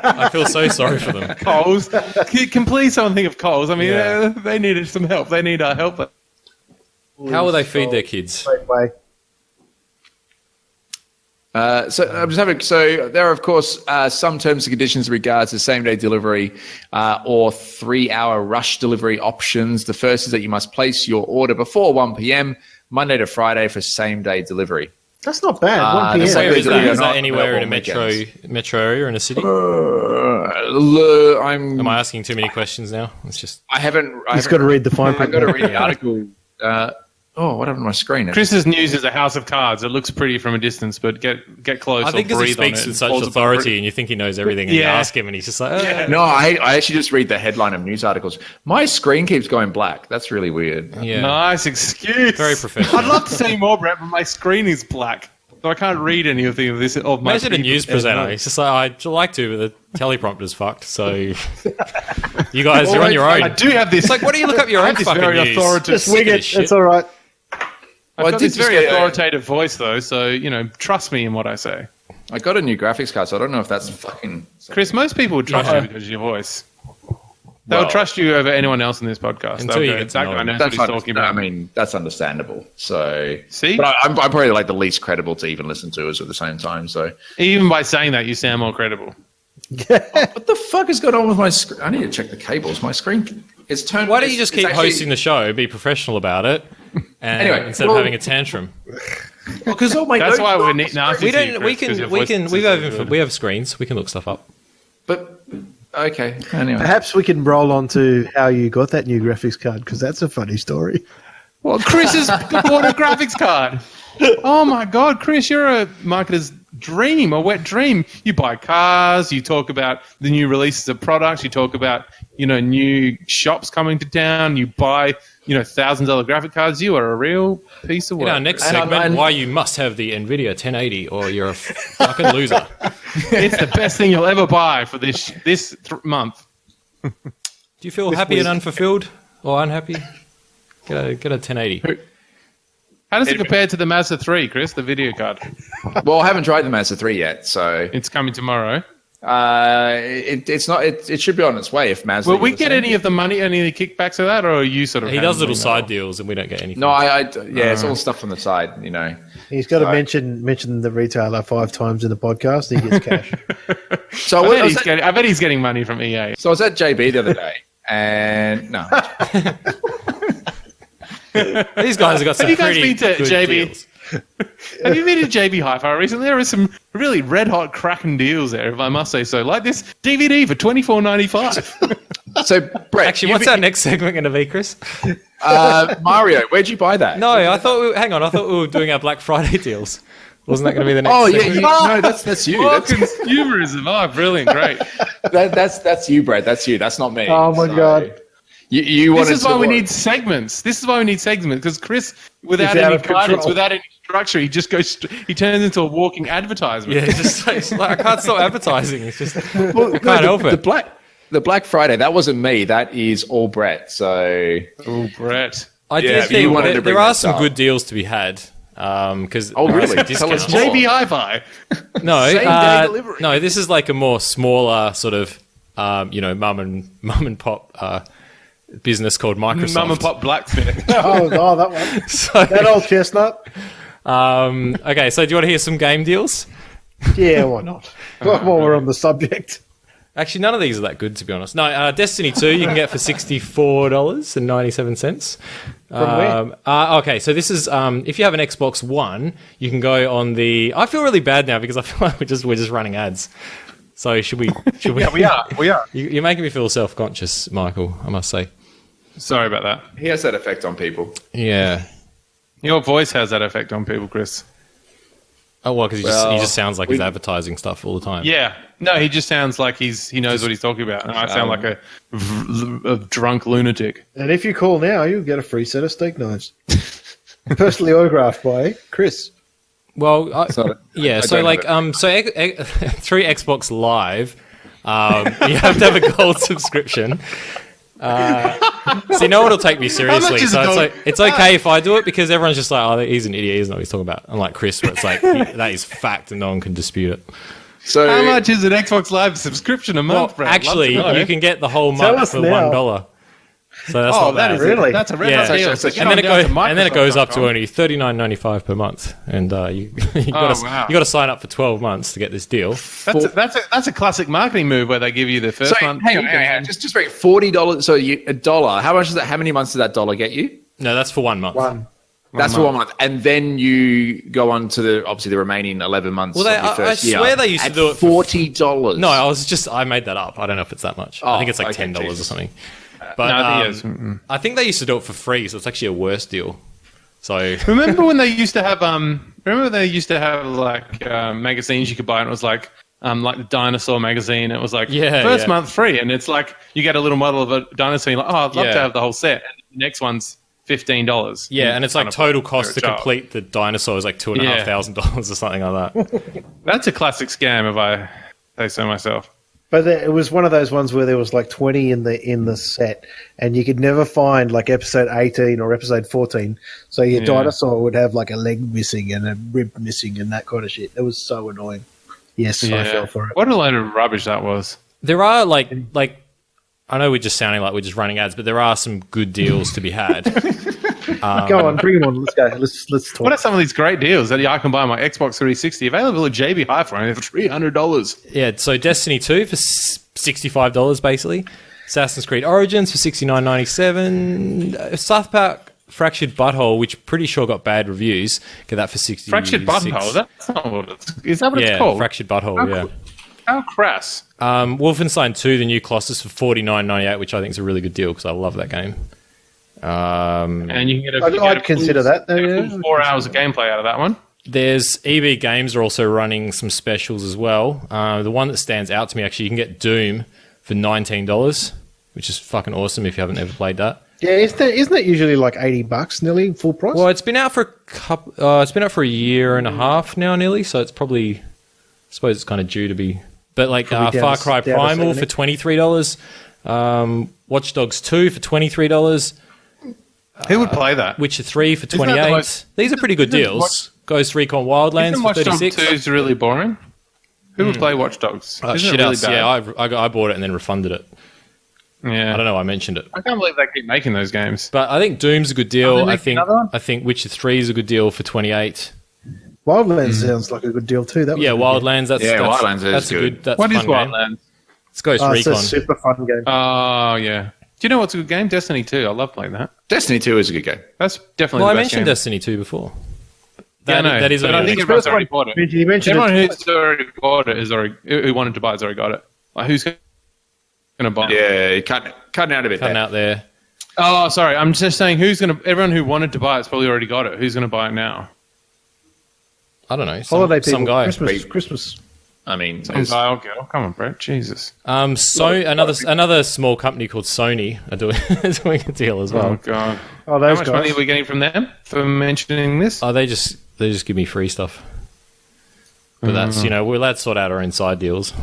I feel so sorry for them. Coles. Can please someone think of Coles? I mean, they needed some help. They need our help. How will they feed their kids? Way. So there are, of course, some terms and conditions in regards to same-day delivery or 3-hour rush delivery options. The first is that you must place your order before 1 p.m., Monday to Friday, for same-day delivery. That's not bad. 1 p.m. Where is that? Is that Not anywhere in a available metro area in a city? Am I asking too many questions now? It's just He's got to read the fine I've print. got to read the article. What happened to my screen? Chris's news is a house of cards. It looks pretty from a distance, but get close. I think or because he breathe on speaks it with and falls such apart. authority, and you think he knows everything, and you ask him, and he's just like, No, I actually just read the headline of news articles. My screen keeps going black. That's really weird. yeah, Nice excuse. very professional. I'd love to see more, Brett, but my screen is black, so I can't read any of this. Of my Imagine a news presenter. He's just like, I'd like to, but the teleprompter's fucked. So you guys, you're on your own. I do have this. It's like, why do you look up your I own have this fucking very news? authoritative. Just wing it. Shit. It's all right. I've got I did this very just get a- authoritative voice, though, so trust me in what I say. I got a new graphics card, so I don't know if that's fucking. Chris, most people would trust you because of your voice. They'll Well- trust you over anyone else in this podcast. Until They'll you go, get to that know guy him. knows what he's talking about. I mean, that's understandable. So, See? but I'm probably like the least credible to even listen to us at the same time. So, Even by saying that, you sound more credible. what the fuck is going on with my screen? I need to check the cables. My screen is turned. Why don't you just it's keep actually- hosting the show, be professional about it, and Anyway, instead of having a tantrum? Because all my That's notes- why we're nasty. We to you, don't. Chris, 'cause your voice is so good. We have screens. We can look stuff up. But okay, anyway. Perhaps we can roll on to how you got that new graphics card, because that's a funny story. Well, Chris has bought a graphics card. Oh my God, Chris, you're a marketer's dream, a wet dream. You buy cars, you talk about the new releases of products, you talk about, new shops coming to town, you buy, $1,000 graphic cards. You are a real piece of work. In our next segment, why you must have the NVIDIA 1080 or you're a fucking loser. It's the best thing you'll ever buy for this month. Do you feel happy and unfulfilled or unhappy? Get a 1080. How does it compare to the Mazda 3, Chris, the video card? Well, I haven't tried the Mazda 3 yet, so It's coming tomorrow. it's not. It should be on its way if Mazda. Will we was get the same. any of the money, any of the kickbacks of that, or are you sort of... He does little handling side that? deals and we don't get anything. No, it's all stuff on the side. He's got to Sorry. mention the retailer 5 times in the podcast, and he gets cash. So I bet he's getting money from EA. So I was at JB the other day, and no, These guys have got some Have you guys pretty been to good JB? deals. Have you been to JB Hi-Fi recently? There are some really red-hot cracking deals there, if I must say so. Like this DVD for $24.95. so Brett, Actually, what's our next segment going to be, Chris? Mario? Where'd you buy that? No, I thought. Hang on, I thought we were doing our Black Friday deals. Wasn't that going to be the next? Oh yeah, segment? no, that's you. Oh, That's, consumerism. Oh, brilliant. Great. that's you, Brett. That's you. That's not me. Oh, my God. You wanted This is why to we what? need segments. Because Chris, without He's out any of control. guidance, without any structure, he just goes. He turns into a walking advertisement. Yeah, it's like I can't stop advertising. It's just Well, I can't help the it. The Black Friday. That wasn't me. That is all Brett. So Oh, Brett. I Yeah, did but you think wanted to bring there are that some up. good deals to be had. Because Oh, really? Tell us more. JB Hi-Fi. no, Same-day delivery. no, this is like a more smaller sort of mum and pop business called Microsoft. Mum and pop blacksmith. oh, that one. So, That old chestnut. okay, so do you want to hear some game deals? Yeah, why not? While we're on the subject. Actually, none of these are that good, to be honest. No, Destiny 2 you can get for $64.97. From where? Okay, so this is if you have an Xbox One, you can go on the. I feel really bad now because I feel like we're just running ads. So should we? Yeah, we are. You're making me feel self-conscious, Michael. I must say. Sorry about that. he has that effect on people. Yeah. Your voice has that effect on people, Chris. Oh well, because he Well, just sounds like he's advertising stuff all the time. Yeah. No, he just sounds like he knows what he's talking about. And I sound like a drunk lunatic. And if you call now, you'll get a free set of steak knives. Personally autographed by Chris. Well, I yeah. So don't like, have through Xbox Live, you have to have a gold subscription, See, no one will take me seriously, is so a it's dog? like it's okay if I do it because everyone's just like, oh, he's an idiot, he doesn't know what he's talking about. Unlike Chris, where it's like that is fact and no one can dispute it. So How much is an Xbox Live subscription a month, Brad? Actually, Love to know. you can get the whole Tell month us for now. $1. So that's Oh, not that bad. is Really? That's a red Yeah. hot deal. That's So actually- get And then on it goes up to Microsoft.com. only $39.95 per month, and you wow. got to sign up for 12 months to get this deal. That's a classic marketing move where they give you the first So month. hang on. Just very $40. So $1. How much is that? How many months does that dollar get you? No, that's for 1 month. That's for 1 month, and then you go on to the remaining 11 months. Well, of your I first year swear they used to at do it for $40. No, I made that up. I don't know if it's that much. I think it's like okay, $10 or Jesus. something. But No, I think it is. I think they used to do it for free, so it's actually a worse deal. So Remember when they used to have like magazines you could buy, and it was like the dinosaur magazine. It was like first month free, and it's like you get a little model of a dinosaur. You're like, oh, I'd love to have the whole set. And the next one's $15. yeah, and it's like total cost to for a child. complete the dinosaur is like $2,500 or something like that. That's a classic scam, if I say so myself. But it was one of those ones where there was like 20 in the set, and you could never find like episode 18 or episode 14. So your dinosaur would have like a leg missing and a rib missing and that kind of shit. It was so annoying. Yes, I fell for it. What a load of rubbish that was. There are like I know we're just sounding like we're just running ads, but there are some good deals to be had. Go on, bring them on. Let's go. Let's talk. What are some of these great deals that I can buy my Xbox 360 available at JB Hi for only $300? Yeah, so Destiny 2 for $65 basically. Assassin's Creed Origins for $69.97. South Park Fractured Butthole, which pretty sure got bad reviews, get that for $66. Fractured butthole. That's not what is that what it's called? Fractured Butthole, yeah. How crass. Wolfenstein 2, the new Colossus for $49.98, which I think is a really good deal because I love that game. And you can get I'd consider that. a full 4 hours of gameplay out of that one. There's EB Games are also running some specials as well. The one that stands out to me, actually, you can get Doom for $19, which is fucking awesome if you haven't ever played that. Yeah, isn't that usually like $80 nearly full price? Well, it's been out for a year and a half now, nearly. So it's probably, I suppose, it's kind of due to be. But like Far Cry Primal for $23, Watch Dogs 2 for $23. Who would play that? Witcher 3 for Isn't that the $28. most- These are pretty good deals. Ghost Recon Wildlands Isn't for Watch Dogs $36. 2 is really boring? Who would play Watch Dogs? Isn't Shit it really house, bad? yeah, I bought it and then refunded it. Yeah. I don't know, I mentioned it. I can't believe they keep making those games. But I think Doom's a good Are deal. they I making think another one? I think Witcher 3 is a good deal for $28. Wildlands sounds like a good deal too. That was Yeah, a good Wildlands. Wildlands is that's good. a good. That's What a is fun game. Wildlands? It's Ghost game. It's Recon. a super fun game. Oh, yeah. Do you know what's a good game? Destiny 2. I love playing that. Destiny 2 is a good game. That's definitely Well, I the best mentioned game. Destiny 2 before. Yeah, I know. That is but only I think an everyone's already bought it. You mentioned Everyone it. who's already bought it who wanted to buy it's already got it. Like, who's going to buy it? Yeah, you're cutting out a bit cutting there. out there. Oh, sorry. I'm just saying everyone who wanted to buy it's probably already got it. Who's going to buy it now? I don't know. Holiday people. Some guy. Christmas. I mean, Some guy or girl. Come on, Brett. Jesus. So another small company called Sony are doing a deal as Oh, well. God. Oh, How those much guys. money are we getting from them for mentioning this? Oh, they just give me free stuff. But that's we're allowed to sort out our inside deals.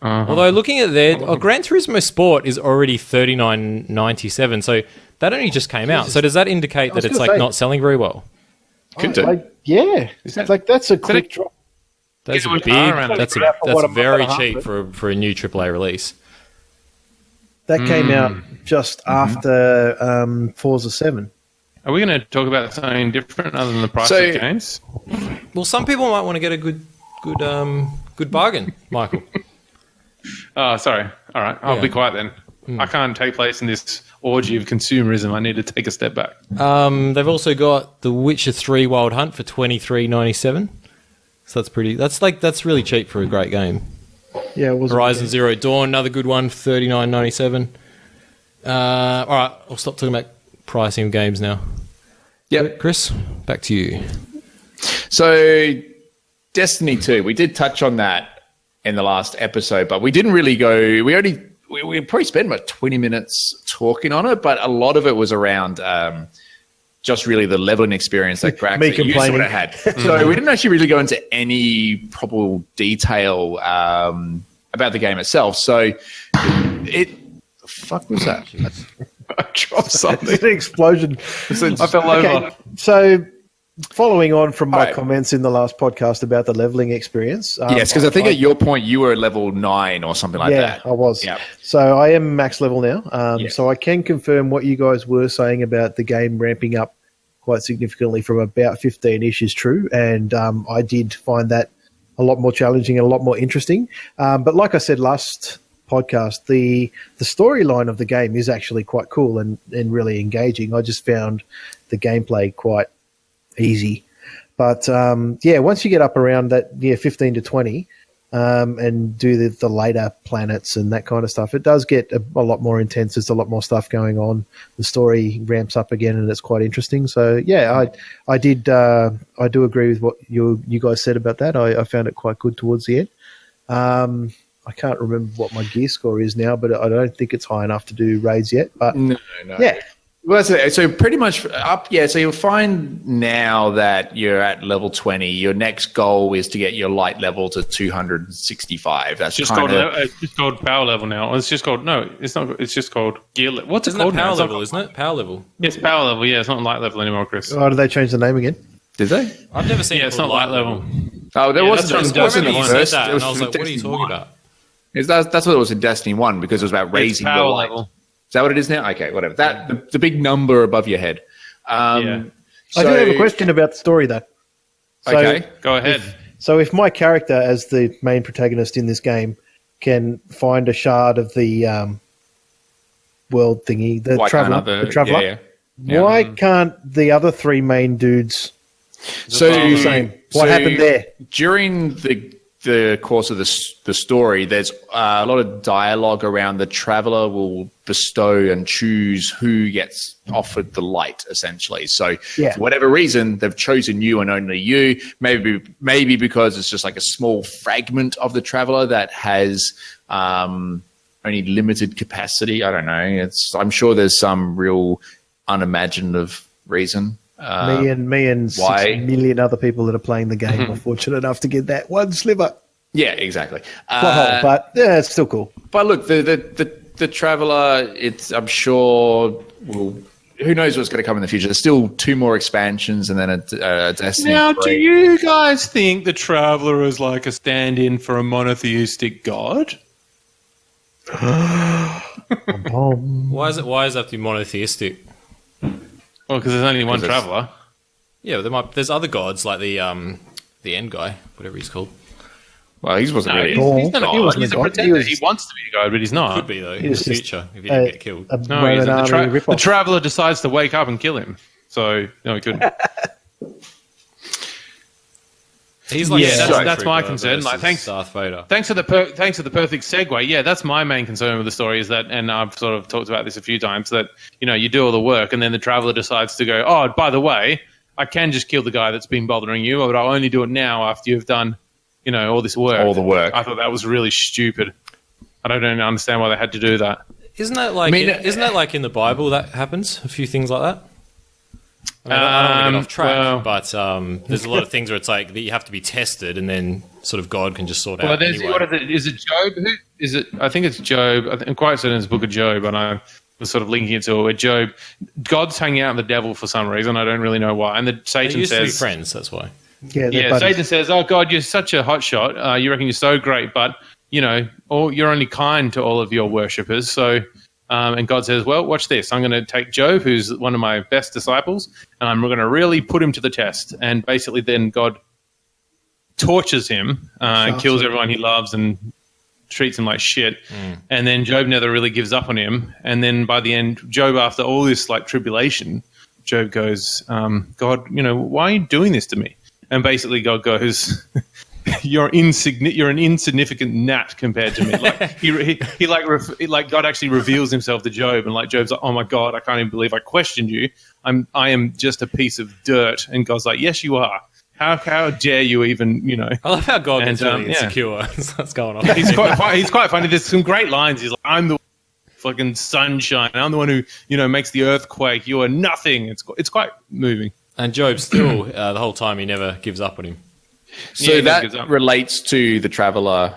Although looking at their Gran Turismo Sport is already $39.97, so that only just came out. So does that indicate that it's gonna like say- not selling very well? could do. Yeah, that- like that's a quick drop. That's Yeah, a we big. are around That's for what, a that's month very and a half, cheap but- for a new AAA release. That came out just after Forza 7. Are we going to talk about something different other than the price So- of games? Well, some people might want to get a good bargain, Michael. Oh, sorry. All right. I'll Yeah. be quiet then. I can't take place in this orgy of consumerism. I need to take a step back. They've also got The Witcher 3 Wild Hunt for $23.97. So that's really cheap for a great game. Yeah, it was Horizon Zero Dawn, another good one, $39.97. All right, I'll stop talking about pricing of games now. Yep. Chris, back to you. So, Destiny 2, we did touch on that in the last episode, but we didn't really go. We probably spent about 20 minutes talking on it, but a lot of it was around just really the leveling experience that Grax Me that you complaining. sort of had. So we didn't actually really go into any proper detail about the game itself. So fuck was that? I dropped something. It's an explosion. I fell over. So, following on from my Right. comments in the last podcast about the leveling experience. Yes, because I think at your point you were at level 9 or something like yeah, that. I was. Yeah. So I am max level now. Yeah. So I can confirm what you guys were saying about the game ramping up quite significantly from about 15-ish is true. And I did find that a lot more challenging and a lot more interesting. But like I said last podcast, the storyline of the game is actually quite cool and really engaging. I just found the gameplay quite easy. But once you get up around that 15 to 20 and do the later planets and that kind of stuff, it does get a lot more intense. There's a lot more stuff going on. The story ramps up again and it's quite interesting. So I do agree with what you guys said about that. I found it quite good towards the end. I can't remember what my gear score is now, but I don't think it's high enough to do raids yet. But No. yeah. Well, so pretty much up, yeah. So you'll find now that you're at level 20, your next goal is to get your light level to 265. That's Just it's just called power level now. It's just called it's not. It's just called gear level. What's Isn't it called it power now? It's level, not- isn't it? Power level. It's power level. Yeah, it's not light level anymore, Chris. Oh, did they change the name again? Did they? I've never seen Yeah, it it's called not light level. Oh, there Yeah, wasn't. that's It from wasn't I the remember you first. said that, It was and I was from like, what are you Destiny talking 1. about? That's what it was in Destiny 1 because it was about It's raising your power light. level. Is that what it is now? Okay, whatever. The big number above your head. Yeah. I do have a question about the story, though. So, Okay. Go ahead. So if my character, as the main protagonist in this game, can find a shard of the world thingy, the Why can't traveler, the traveler, yeah, yeah. why can't the other three main dudes So do the same? What so happened there? during the course of the story? There's a lot of dialogue around the traveler will bestow and choose who gets offered the light, essentially. So Yeah. for whatever reason, they've chosen you and only you. Maybe because it's just like a small fragment of the traveler that has only limited capacity. I don't know. I'm sure there's some real unimaginative reason. Me and why? 6 million other people that are playing the game are fortunate enough to get that one sliver. Yeah, exactly. Plot hole, but yeah, it's still cool. But look, the traveler, I'm sure who knows what's going to come in the future. There's still 2 more expansions and then a Destiny. Now, 3. do you guys think the Traveler is like a stand-in for a monotheistic god? Why is it have to be monotheistic? Well, because there's only one Because it's- Traveler. Yeah, there's other gods like the end guy, whatever he's called. Well, he wasn't No, really. he's not a He god. wasn't He's a a god. pretender. He He wants to be a god, but he's not. Could be though in the was just future if he didn't get killed. A No, he isn't. Roman army The ripoff. Traveler decides to wake up and kill him. So, no, he couldn't. He's like Yeah, a that's stormtrooper my concern. versus Like, thanks- Darth Vader. Thanks for the perfect segue. Yeah, that's my main concern with the story is that, and I've sort of talked about this a few times, that, you do all the work and then the Traveler decides to go, oh, by the way, I can just kill the guy that's been bothering you, but I'll only do it now after you've done, all this work. All the work. I thought that was really stupid. I don't understand why they had to do that. Isn't that like isn't that like in the Bible that happens? A few things like that. I don't want to get off track, well- but there's a lot of things where it's like that you have to be tested, and then sort of God can just sort Well, out. there's, Anyway. what is it? Is it Job? Who is it? I think it's Job. I'm quite certain it's the book of Job, and I was sort of linking it to it. Where Job, God's hanging out with the devil for some reason. I don't really know why. And They Satan used to be says, friends. That's why. Yeah, they're "Yeah." buddies. Satan says, "Oh God, you're such a hot shot. You reckon you're so great, but you're only kind to all of your worshippers." So. And God says, well, watch this. I'm going to take Job, who's one of my best disciples, and I'm going to really put him to the test. And basically then God tortures him and kills everyone he loves and treats him like shit. And then Job never really gives up on him. And then by the end, Job, after all this like tribulation, Job goes, God, why are you doing this to me? And basically God goes... You're an insignificant gnat compared to me. Like God actually reveals himself to Job, and like Job's like, oh my God, I can't even believe I questioned you. I am just a piece of dirt. And God's like, yes, you are. How dare you even, I love how God gets really yeah. insecure. That's what's going on. He's quite funny. There's some great lines. He's like, I'm the fucking sunshine. I'm the one who makes the earth quake. You are nothing. It's quite moving. And Job still, the whole time, he never gives up on him. So Yeah, that gives that up. relates to the traveler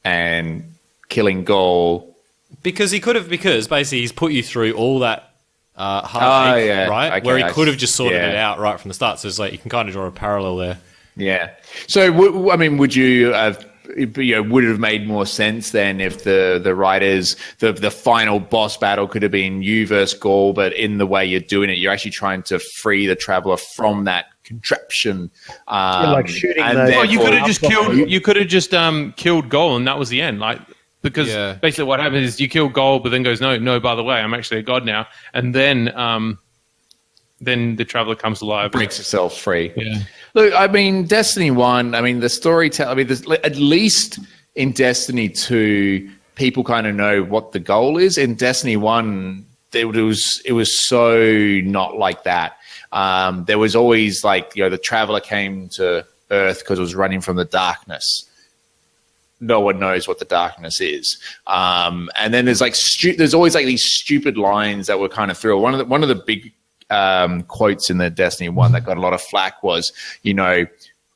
and killing Gaul Because basically he's put you through all that heartache, right? Okay, where he could have just sorted it out right from the start. So it's like you can kind of draw a parallel there. Yeah. So, would you have, would it have made more sense then if the writers, the final boss battle could have been you versus Gaul, but in the way you're doing it, you're actually trying to free the traveler from that contraption. Like shooting. You could have just killed. You could have just killed Gaul, and that was the end. Like. Because basically what happens is you kill Gaul, but then goes, no, by the way, I'm actually a god now. And then the traveler comes alive. Breaks itself free. Yeah. Look, I mean, Destiny 1, I mean, the storytelling, I mean, at least in Destiny 2, people kind of know what the goal is. In Destiny 1, it was so not like that. There was always like, the traveler came to Earth because it was running from the darkness. No one knows what the darkness is. And then there's like there's always like these stupid lines that were kind of through. One of the big quotes in the Destiny 1 that got a lot of flack was,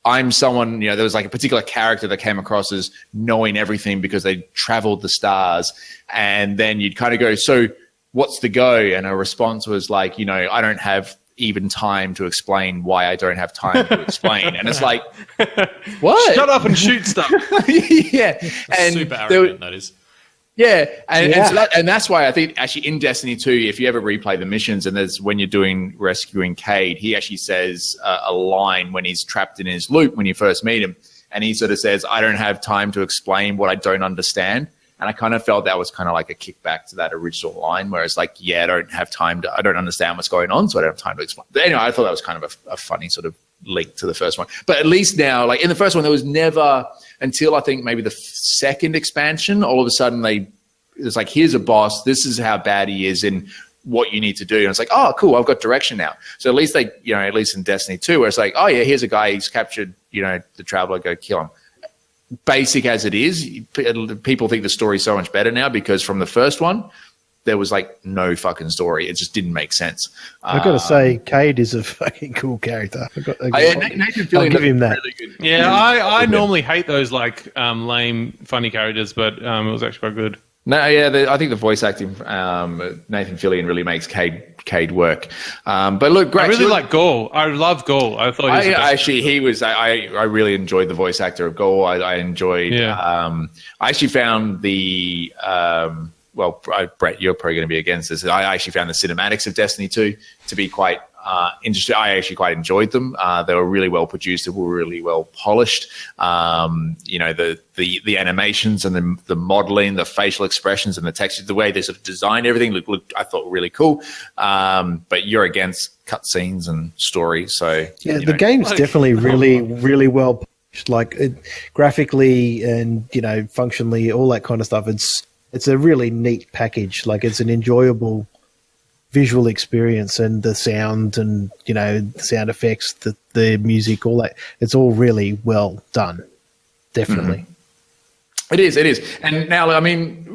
I'm someone, there was like a particular character that came across as knowing everything because they traveled the stars. And then you'd kind of go, so what's the go? And her response was like, I don't have even time to explain why I don't have time to explain. And it's like, what? Shut up and shoot stuff. Yeah. And super arrogant, that is. Yeah. And that's why I think actually in Destiny 2, if you ever replay the missions and there's when you're doing rescuing Cade, he actually says a line when he's trapped in his loop when you first meet him. And he sort of says, I don't have time to explain what I don't understand. And I kind of felt that was kind of like a kickback to that original line where it's like, I don't understand what's going on, so I don't have time to explain. But anyway, I thought that was kind of a funny sort of link to the first one. But at least now, like in the first one, there was never, until I think maybe the second expansion, all of a sudden it's like, here's a boss, this is how bad he is in what you need to do. And it's like, oh, cool, I've got direction now. So at least at least in Destiny 2, where it's like, oh yeah, here's a guy, he's captured, the traveler, go kill him. Basic as it is, people think the story's so much better now because from the first one, there was like no fucking story. It just didn't make sense. I've got to say, Cade is a fucking cool character. Nathan Fillion, I'll give him that. Really good. Yeah, I normally hate those like lame, funny characters, but it was actually quite good. No, yeah, I think the voice acting, Nathan Fillion really makes Cade work. But look, great. I really like Gaul. I love Gaul. I thought I really enjoyed the voice actor of Gaul. I enjoyed. Yeah. I actually found the. Brett, you're probably going to be against this. I actually found the cinematics of Destiny 2 to be quite interesting. I actually quite enjoyed them. They were really well produced. They were really well polished. The animations and the modeling, the facial expressions and the texture, the way they sort of designed everything looked I thought really cool. But you're against cutscenes and stories, so the game's definitely really, really well polished, like graphically and functionally, all that kind of stuff. It's a really neat package. Like it's an enjoyable visual experience, and the sound and the sound effects, the music, all that. It's all really well done. Definitely. Mm-hmm. It is. And now, I mean,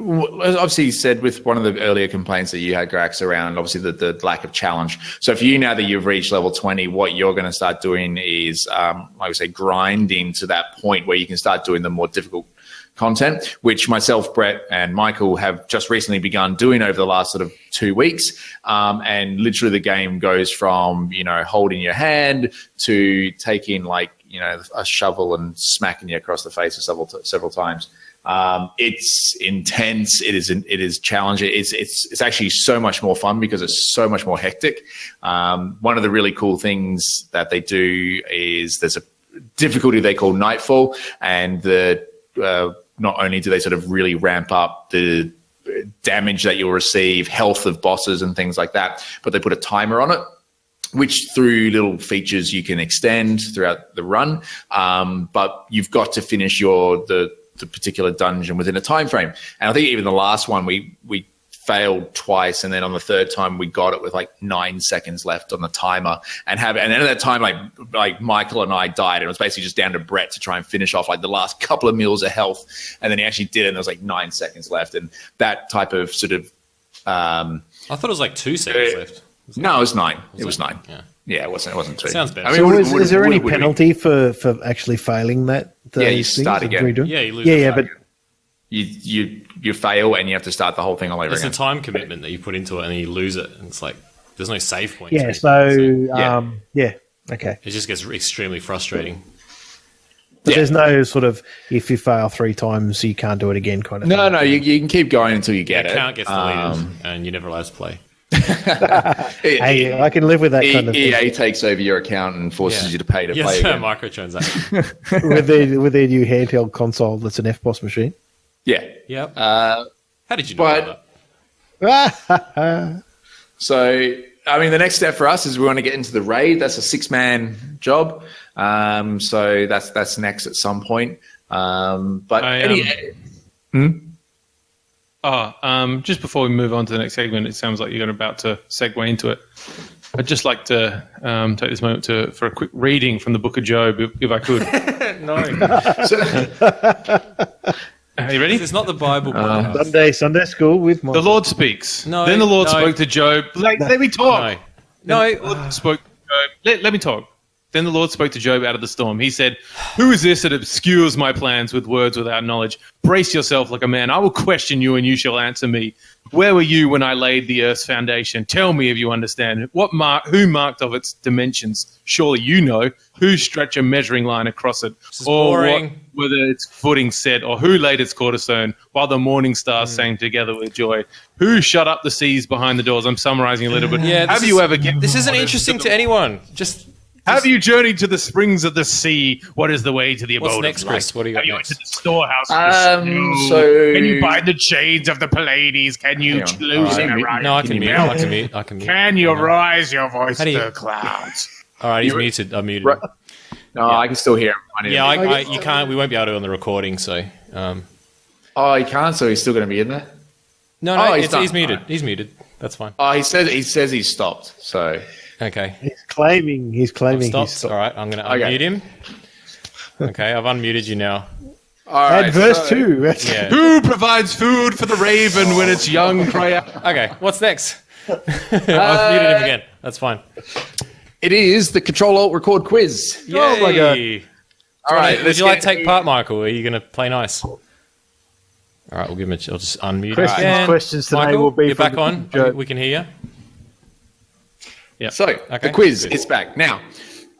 obviously you said with one of the earlier complaints that you had, Grax, around obviously the lack of challenge. So for you now that you've reached level 20, what you're going to start doing is, I would say, grinding to that point where you can start doing the more difficult content, which myself, Brett, and Michael have just recently begun doing over the last sort of 2 weeks. And literally the game goes from, holding your hand to taking like, a shovel and smacking you across the face several times. It's intense. It is challenging. It's actually so much more fun because it's so much more hectic. One of the really cool things that they do is there's a difficulty they call Nightfall, and not only do they sort of really ramp up the damage that you'll receive, health of bosses and things like that, but they put a timer on it, which through little features you can extend throughout the run. But you've got to finish the particular dungeon within a time frame. And I think even the last one we failed twice, and then on the third time we got it with like 9 seconds left on the timer, and then at that time like Michael and I died, and it was basically just down to Brett to try and finish off like the last couple of mils of health, and then he actually did it, and there was like 9 seconds left, and that type of sort of I thought it was like 2 seconds left. No, it was 9. It was 9. Yeah, it wasn't 2. Sounds better. I mean, so is there any penalty for actually failing that? Yeah, you start again. Yeah, you lose. Yeah, but you fail and you have to start the whole thing all over There's again. a time commitment that you put into it, and then you lose it, and it's like there's no save points. Yeah. So okay. It just gets extremely frustrating. But there's no sort of if you fail 3 times, you can't do it again kind of thing. No, you can keep going until you get it. Account gets deleted, and you're never allowed to play. Hey, I can live with that kind of thing. EA takes over your account and forces you to pay to play again. Microtransaction. with their new handheld console that's an FBOS machine. Yeah. Yep. How did you know about that? So, I mean, the next step for us is we want to get into the raid. That's a 6-man job. So that's next at some point. Just before we move on to the next segment, it sounds like you're about to segue into it. I'd just like to take this moment for a quick reading from the Book of Job, if I could. No. Are you ready? It's not the Bible. Sunday school with my The Lord speaks. No, Then the Lord no. spoke to Job. Let me talk. No. The Lord spoke to Job. Let me talk. Then the Lord spoke to Job out of the storm. He said, "Who is this that obscures my plans with words without knowledge? Brace yourself like a man. I will question you, and you shall answer me. Where were you when I laid the earth's foundation? Tell me if you understand. Who marked of its dimensions? Surely you know. Who stretched a measuring line across it? Or whether its footing set, or who laid its cornerstone while the morning stars sang together with joy? Who shut up the seas behind the doors?" I'm summarizing a little bit. Yeah, Have you ever given This isn't orders interesting the- to anyone. Have you journeyed to the springs of the sea? What is the way to the abode What's next, of life? Chris? What do you got Have you next? entered the storehouse of the snow? so- Can you bind the chains of the Pleiades? Can you Hang on. loosen Alright. a riot? No, I can mute. I can mute. Can you rise your voice How to do you- the clouds? All right, he's muted. I'm muted. Right. No, I can still hear him. I need Yeah, to- you can't. We won't be able to on the recording. So, Oh, he can't, so he's still going to be in there? no, Oh, he's done. he's muted. Alright. He's muted. That's fine. Oh, he says he's stopped, so... Okay. He's claiming Stopped. he's stopped. All right, I'm going to Okay. unmute him. Okay, I've unmuted you now. All right, Add verse so- 2. Yeah. Who provides food for the raven when its young cry out? Okay, what's next? I've muted him again. That's fine. It is the Control-Alt-Record quiz. Oh my God. Yay. All right, Would you like to take part, Michael? Or are you going to play nice? All right, we'll give him I'll just unmute Questions- again. questions today Michael, will be you're from back on. Joe. We can hear you. So, the quiz is back. Now,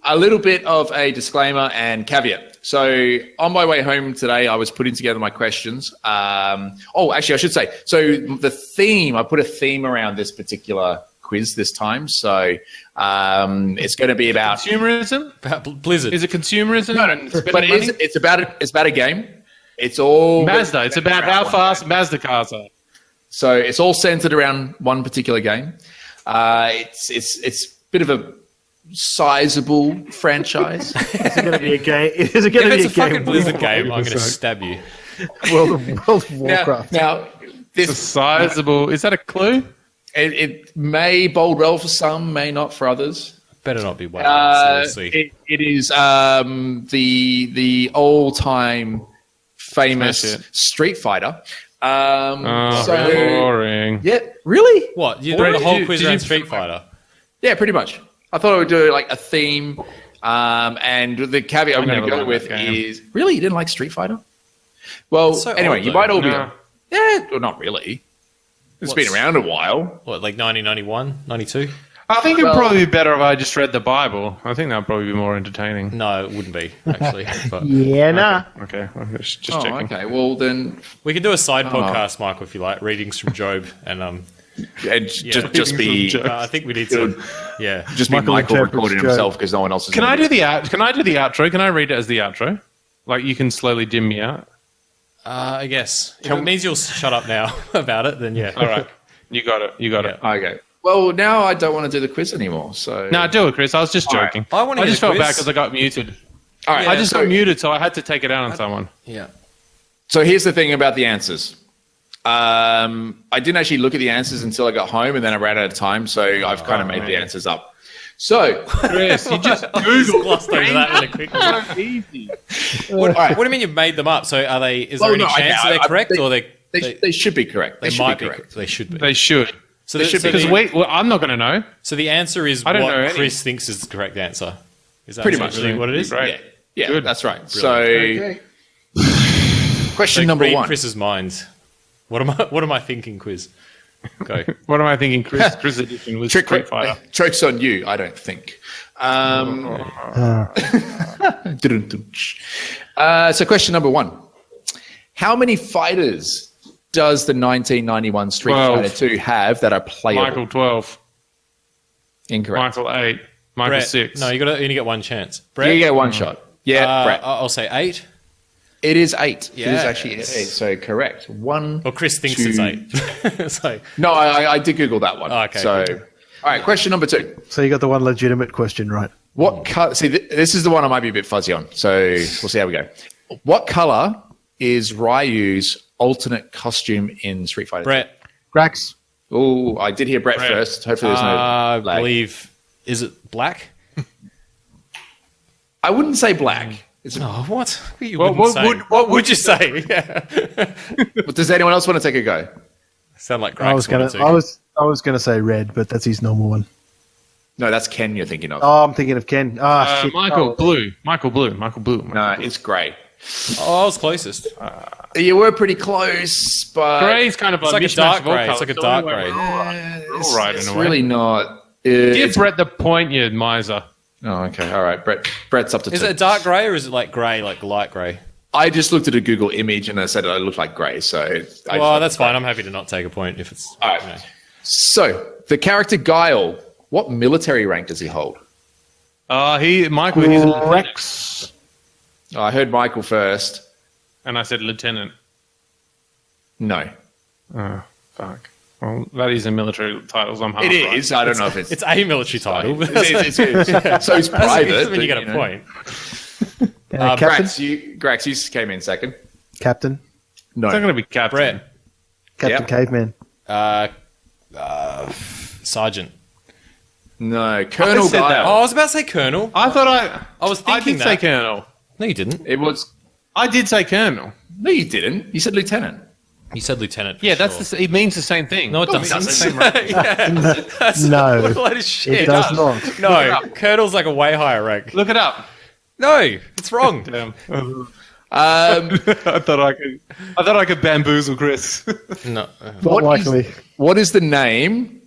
a little bit of a disclaimer and caveat. So, on my way home today, I was putting together my questions. Actually, I should say, so the theme, I put a theme around this particular quiz this time. So, it's going to be about... Consumerism? Blizzard. Is it consumerism? No, but it's about a game. It's all... Mazda. It's about how fast Mazda cars are. So it's all centered around one particular game. It's a bit of a sizable franchise. Is it going to be a game? Is it going If to be it's a fucking Blizzard game, I'm going to 100%? stab you. World of Warcraft. Now It's a this sizable. Is that a clue? it may bode well for some, may not for others. Better not be well. Seriously. It is the all-time famous Smash it. Street Fighter. Boring. Yeah, really? What? You Brett, the whole did you- quiz did you- around Street Fighter? Yeah, pretty much. I thought I would do like a theme, and the caveat I'm going never to go liked with that game. is really you didn't like Street Fighter. Well, It's so anyway, old, you though. might all be. No. Yeah, well, not really. It's been around a while. What, like 1991, 92? I think it'd Well- probably be better if I just read the Bible. I think that'd probably be more entertaining. No, it wouldn't be, actually. But Yeah, nah. Okay, I'm just Oh, checking. okay. Well, then, we could do a side podcast, Michael, if you like, readings from Job. And just be I think we need to, just be Michael Michael interprets recording Joe. himself because no one else is. Can gonna I do the out? Can I do the outro? Can I read it as the outro? Like you can slowly dim me out. I guess. If it means you'll shut up now about it, then yeah. All right, you got it. You got it. Okay. Well, now I don't want to do the quiz anymore. So No, do it, Chris. I was just All right. joking. I wanna I hear just the felt quiz. bad because I got muted. all right. I just so, got muted, so I had to take it out on someone. Yeah. So here's the thing about the answers. I didn't actually look at the answers until I got home, and then I ran out of time, so I've kind of made the answers up. So, Chris, you just Google glossed over that really quickly. so easy. What, all right. what do you mean you've made them up? So are they? Is there any no, I- chance I- they're I- correct, or they should be correct. They should might be correct. They should be. They should. So they should be. Because I'm not going to know. So the answer is I don't know what any. Chris thinks is the correct answer. Is that Pretty much. essentially what it is? Right. Yeah, Good. that's right. So, Question So number read 1. Chris's mind. What am I thinking, quiz? Go. What am I thinking? Chris edition was Street Fighter. Joke's on you, I don't think. So question number 1. How many fighters does the 1991 Street 12. Fighter 2 have that are playable? Michael 12. Incorrect. Michael 8. Michael Brett, 6. No, you only get one chance. Brett, You get one shot. Yeah, Brett. I'll say 8. It is 8. It is Yes. actually 8. So correct. 1. Well, Chris thinks 2. it's 8. So, No, I did Google that one. Oh, okay, So, cool. all right. Question number 2. So you got the one legitimate question right. What color? See, this is the one I might be a bit fuzzy on. So we'll see how we go. What color is Ryu's alternate costume in Street Fighter? Brett, Grax. Oh, I did hear Brett Brett. first. Hopefully, there's no I lag. believe, is it black? I wouldn't say black. Oh, what? You Well, wouldn't say. what Would you say? Yeah. But does anyone else want to take a go? Sound like I was Grax gonna. I was gonna say red, but that's his normal one. No, that's Ken you're thinking of. Oh, I'm thinking of Ken. Ah, shit. Michael Oh. Blue. Michael Blue. Michael Blue. No, it's grey. Oh, I was closest. You were pretty close, but Grey's kind of It's like a mishmash dark of all grey. It's colours. like a dark grey. it's, all right in it's a way. really not. Give Brett the point, you miser. Oh, okay. All right. Brett's up to Is 2. it a dark grey or is it like grey, like light grey? I just looked at a Google image and I said it looked like grey. So, Well, that's fine. I'm happy to not take a point if it's. All right. You know. So, the character Guile, what military rank does he hold? Michael, he's a lieutenant. Rex. Oh, I heard Michael first. And I said lieutenant. No. Oh, fuck. Well, that is a military title. So I'm half It right. is. I don't know if it's. It's a military title. It is. So it's private. That's when you but, get a point. Captain. Grax, you came in second. Captain. No. It's not going to be captain. Brett, Captain Yep. Caveman. Sergeant. No. Colonel said that. Oh, Guile. I was about to say Colonel. I thought I was I thinking did say that. colonel. No, you didn't. It was. I did say colonel. No, you didn't. You said lieutenant. You said lieutenant. for Yeah, that's sure. it means the same thing. No, it No, it doesn't. doesn't. That's No. what a load of shit. It does not. No, Colonel's like a way higher rank. Look it up. No, it's wrong. Damn. Um, I thought I could bamboozle Chris. No, Not What likely. what is the name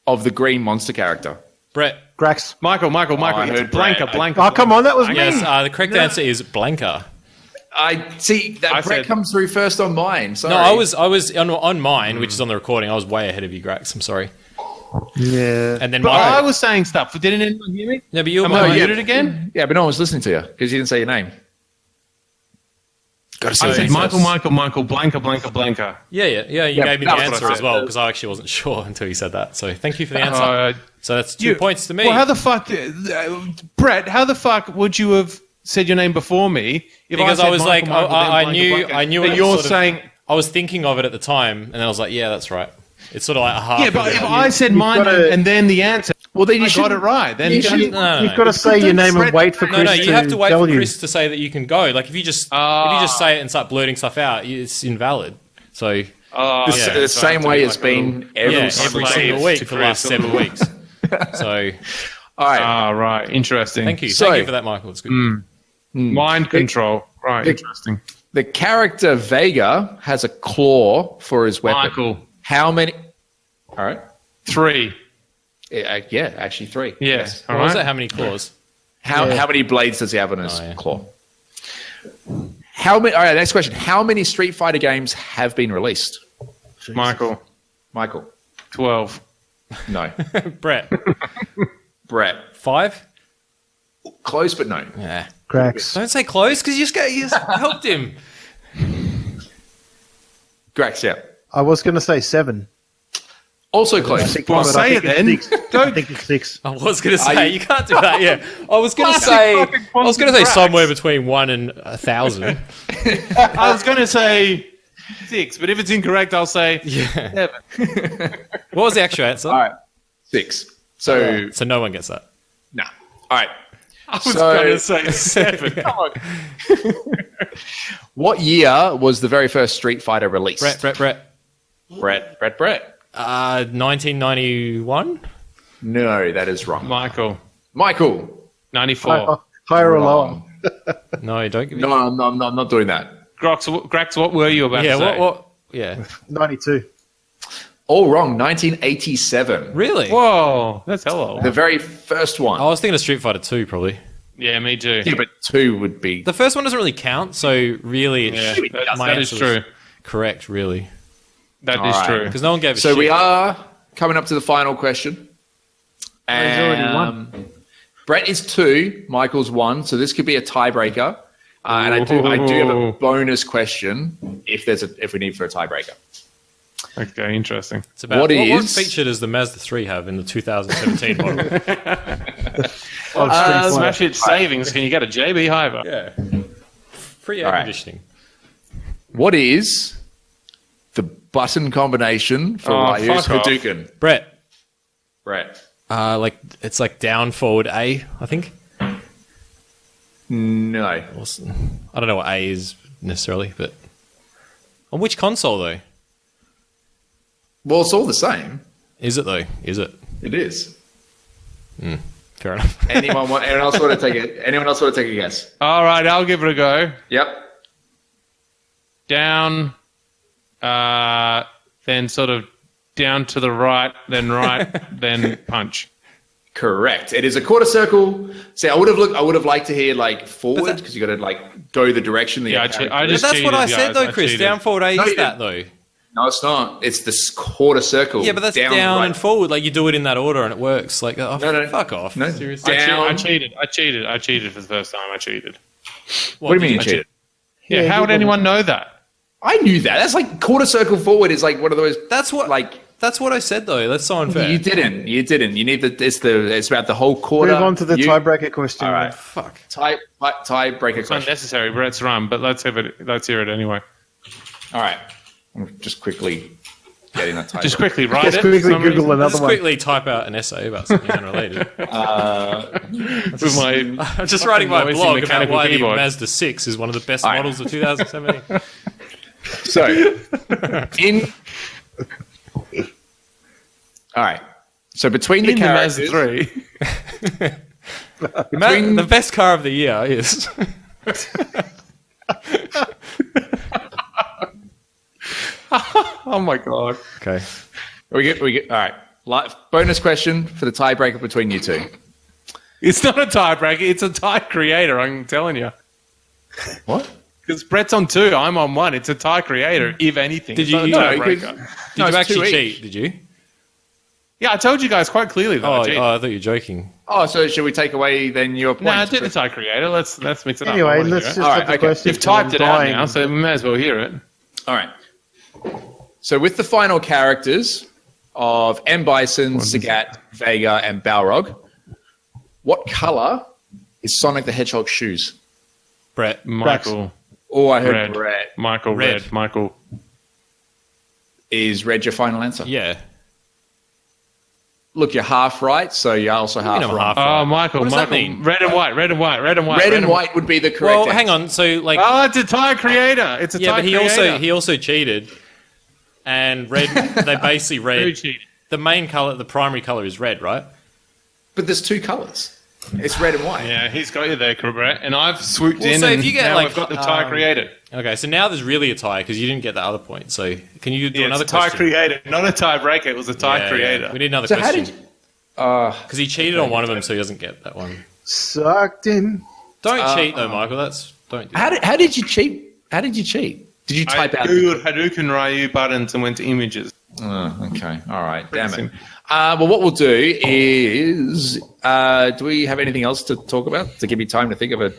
of the green monster character? Brett. Grax. Michael. I It's heard Blanca. Brett. Blanca. Oh, come on. That was me. Yes, the correct answer is Blanca. I see that I Brett said- comes through first on mine. Sorry. No, I was on mine, which is on the recording. I was way ahead of you, Grax. I'm sorry. Yeah. And then But Michael. I was saying stuff. Didn't anyone hear me? No, but you were Am I behind. muted again? Yeah, but no one was listening to you because you didn't say your name. Got to say I your said name Michael, Blanca. Yeah. You gave me the that's what I answer as said. well because I actually wasn't sure until you said that. So thank you for the answer. So that's 2 points to me. Well, how the fuck, Brett? How the fuck would you have said your name before me? If because said I was Michael, like, Michael, then I Blanca, knew, Blanca. I knew. But it you're sort of- saying, I was thinking of it at the time, and then I was like, yeah, that's right. It's sort of like a half. yeah, of but it. if I said mine gotta- and then the answer, Well, then you I should. got it right. Then You've no. got to say your name and Brett- wait for Chris No, you have to wait tell for you. Chris to say that you can go. Like if you just say it and start blurting stuff out, it's invalid. So The Yeah, same way it's been every every single single week. week for the last 7 weeks. So All right. right, interesting. thank you, So- thank you for that, Michael. It's good. Mind control. Right, interesting. The character Vega has a claw for his weapon. Michael, How many? All right. 3. Yeah, actually 3. Yeah. Yes. All What was right. that? How many claws? How many blades does he have on his Oh, yeah. claw? How many? All right. Next question. How many Street Fighter games have been released? Michael, Michael. 12. No. Brett, Brett. 5. Close, but no. Yeah. Grax. Don't say close because you just helped him. Grax, yeah. I was going to say 7. Also close. Well, But I say think it it's then. 6. I think it's 6. I was going to Are say you- you can't do that. Yeah, I was going to say somewhere between 1 and 1,000. I was going to say 6, but if it's incorrect, I'll say Yeah. 7. What was the actual answer? All right. 6. So, So no one gets that. no. All right. I was So- going to say 7. Come on. What year was the very first Street Fighter released? Brett. Brett. 1991. No, that is wrong. Michael, Michael. 94. Higher or lower? Wrong. No, don't give me. No, I'm not doing that. Grax, what were you about to say? What? Yeah. 92. All wrong. 1987. Really? Whoa, that's hello. The very first one. I was thinking of Street Fighter 2, probably. Yeah, me too. Yeah, but 2 would be. The first one doesn't really count, so really, That is true. Correct, really, That is true. because no one gave a So shit. we are coming up to the final question. He's already won. Brett is 2, Michael's 1, so this could be a tiebreaker. And I do have a bonus question if we need for a tiebreaker. Okay, interesting. It's about What what is- feature does the Mazda 3 have in the 2017 model? Smash Hit savings. Can you get a JB Hiver? Yeah, free air All right. conditioning. What is the button combination for Ryu's fuck off. Hadouken? Brett, Brett. it's like down forward A, I think. No. I don't know what A is necessarily, but on which console though? Well, it's all the same. Is it though? Is it? It is. Fair enough. Anyone else want to take it? Anyone else want to take a guess? All right, I'll give it a go. Yep. Down, then sort of down to the right, then then punch. Correct. It is a quarter circle. See, I would have liked to hear like forward because you got to like go the direction that Yeah, you're I But just that's what I cheated, said guys. though, Chris. cheated. Down forward A No, is you that didn't. though? No, it's not. It's this quarter circle. Yeah, but that's down right. and forward. Like you do it in that order and it works. Like, oh, No. fuck off. No. Seriously. Down. I cheated for the first time. I cheated. What do you mean you did cheated? Yeah, how would anyone know that? I knew that. That's like quarter circle forward is like one of those. That's what That's what I said though. That's so unfair. You didn't. You need the. It's about the whole quarter. Move on to the tiebreaker question. All right. Fuck. Tiebreaker It's question. unnecessary. Brett's run, but let's hear it anyway. All right. I'm just quickly getting that tiebreaker. Just quickly write Just it. quickly for some Google reason. another Just one. quickly type out an essay about something unrelated. With my I'm just writing my noisy blog about mechanical why keyboard. the Mazda 6 is one of the best All right. models of 2017. So, all right. So between the in the Mazda characters, 3. The best car of the year is. Oh my god. Okay. we get. All right. Bonus question for the tiebreaker between you two. It's not a tiebreaker. It's a tie creator. I'm telling you. What? Because Brett's on 2, I'm on 1. It's a tie creator, if anything. Did It's you- not a no, tiebreaker. Did you it's actually 2 each. cheat? Did you? Yeah, I told you guys quite clearly that Oh, I cheated. I thought you were joking. Oh, so should we take away then your point? Nah, I did the tie creator. Let's mix it up. I Anyway, wanna let's hear just it. All have right, the okay. question. You've typed it I'm out dying. now, so we may as well hear it. All right. So with the final characters of M. Bison, Sagat, Vega, and Balrog, what color is Sonic the Hedgehog's shoes? Brett. Michael. Oh, I heard Red. Brett. Michael Red. Red. Michael. Is red your final answer? Yeah. Look, you're half right, so you're also half I'm wrong. half Oh, right. Michael. What does that Michael. mean? Red and white. Red and white. Red and white. Red and white would be the correct Well, answer. hang on. So, like, Oh, it's a tie creator. It's a yeah, tie but creator. he also cheated. And red, they basically Who red. cheated? The main color, the primary color is red, right? But there's two colors. It's red and white. Yeah, he's got you there, Brett. And I've swooped Well, in so and if you get, now like, I've got the tie created. Okay, so now there's really a tie because you didn't get the other point. So can you do Yeah, another it's a tie question? creator, not a tiebreaker. It was a tie Yeah, creator. yeah. We need another So how question. did you... Because he cheated on one of them, so he doesn't get that one. Sucked in. Don't cheat though, Michael. Don't do that. How did you cheat? How did you cheat? Did you I type out... googled Hadouken Ryu buttons and went to images. Oh, okay. All right. Damn it. Well, what we'll do is... do we have anything else to talk about to give you time to think of it?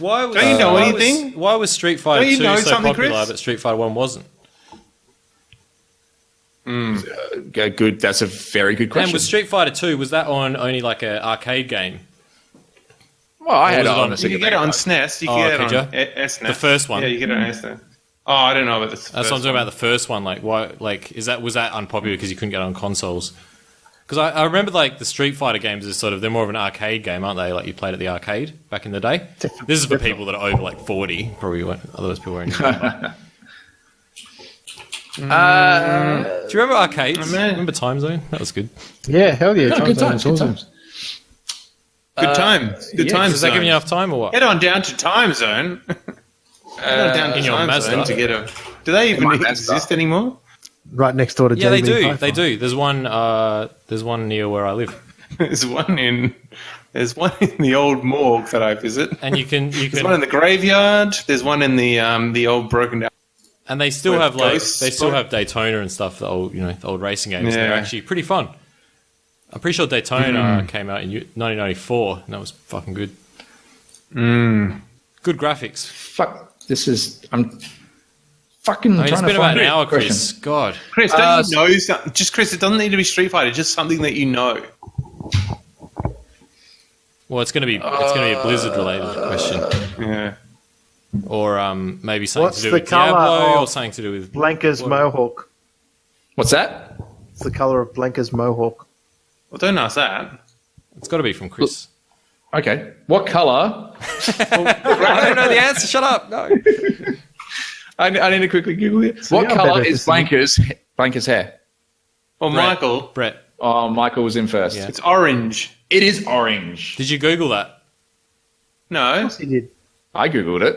Why was, Don't you know anything? Why was Street Fighter Don't you 2 know so something, popular, Chris? but Street Fighter 1 wasn't? Good. That's a very good And question. was Street Fighter 2, was that on only like an arcade game? Well, I had was it it on on- a You can get it on SNES. You Oh, can get could it on ya? SNES. The first one. Yeah, you get it on SNES. Oh, I don't know about this. That's what I'm talking about, the first one. Like, why? Like, was that unpopular because you couldn't get it on consoles? Because I remember, like, the Street Fighter games is sort of, they're more of an arcade game, aren't they? Like, you played at the arcade back in the day. This is for people that are over, like, 40. Probably weren't. Otherwise, people weren't. Do you remember arcades? man. Remember Time Zone? That was good. Yeah, hell yeah. Good times. Good times. Good times. Good times. Does that give you enough time or what? Head on down to Time Zone. Head on down to in your Time Mazda. Zone to get a. Do they even exist anymore? Right next door to Yeah, they JB do. Hi-Fi. They do. There's one near where I live, There's one in the old morgue that I visit. and you can There's one in the graveyard. There's one in the old broken down. and they still Where have like ghosts they still spawn. have Daytona and stuff. The old racing games. They're Yeah. actually pretty fun. I'm pretty sure Daytona came out in 1994, and that was fucking good. Good graphics. Fuck. I'm fucking I mean, trying it's to been about find an a hour, question. Chris. God. Chris, don't you know something? Just Chris, it doesn't need to be Street Fighter. Just something that you know. Well, it's gonna be a Blizzard related question, Yeah. or maybe something What's to do the with colour Diablo, or of something to do with Blanca's mohawk. What's that? It's the color of Blanca's mohawk. Well, don't ask that. It's got to be from Chris. Okay. What color? I don't know the answer. Shut up. No. I need to quickly Google it. So what yeah, I color bet is it's- Blanca's hair? Well, Michael, Brett, Oh, Michael was in first. Yeah. it's orange. It is orange. did you Google that? No, He did. I googled it.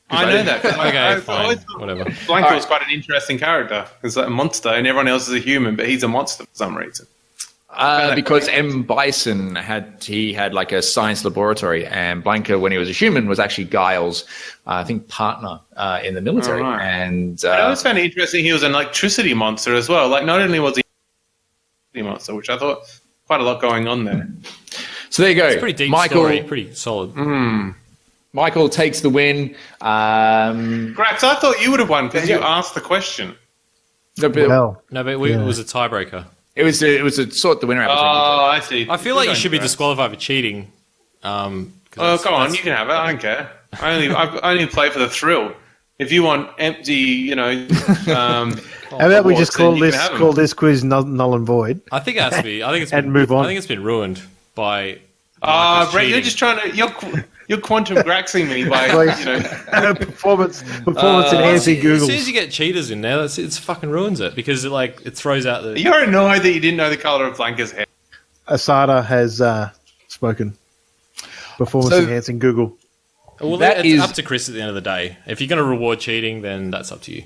I know that. 'cause Okay, I fine. always- Whatever. Blanca was quite an interesting character. He's like a monster, and everyone else is a human, but he's a monster for some reason. Because M. Bison had like a science laboratory, and Blanca, when he was a human, was actually Guile's, I think, partner in the military. Oh, right. And I always found it interesting he was an electricity monster as well. Like, not only was he an electricity monster, which I thought quite a lot going on there. so there you go. It's a pretty deep Michael, story. Pretty solid. Michael takes the win. Grax, I thought you would have won because you asked the question. Well, No, but it was a tiebreaker. It was to sort the winner out. Oh, I see. I feel like you You're should be going Grax. disqualified for cheating. Oh, go on, you can have it. I don't care. I only play for the thrill. If you want empty, how about we just awards, then you can have 'em. call this quiz null and void? I think it has to be. I think it's And move on. I think it's been ruined by. Ah, Michael's Brett, you're cheating. just trying to you're quantum graxing me by Like, performance enhancing As soon as Google. you get cheaters in there, it fucking ruins it because it throws out the. You're annoyed that you didn't know the color of Blanca's hair. Asada has spoken. Performance enhancing Google. Well, That it's is- up to Chris at the end of the day. If you're going to reward cheating, then that's up to you.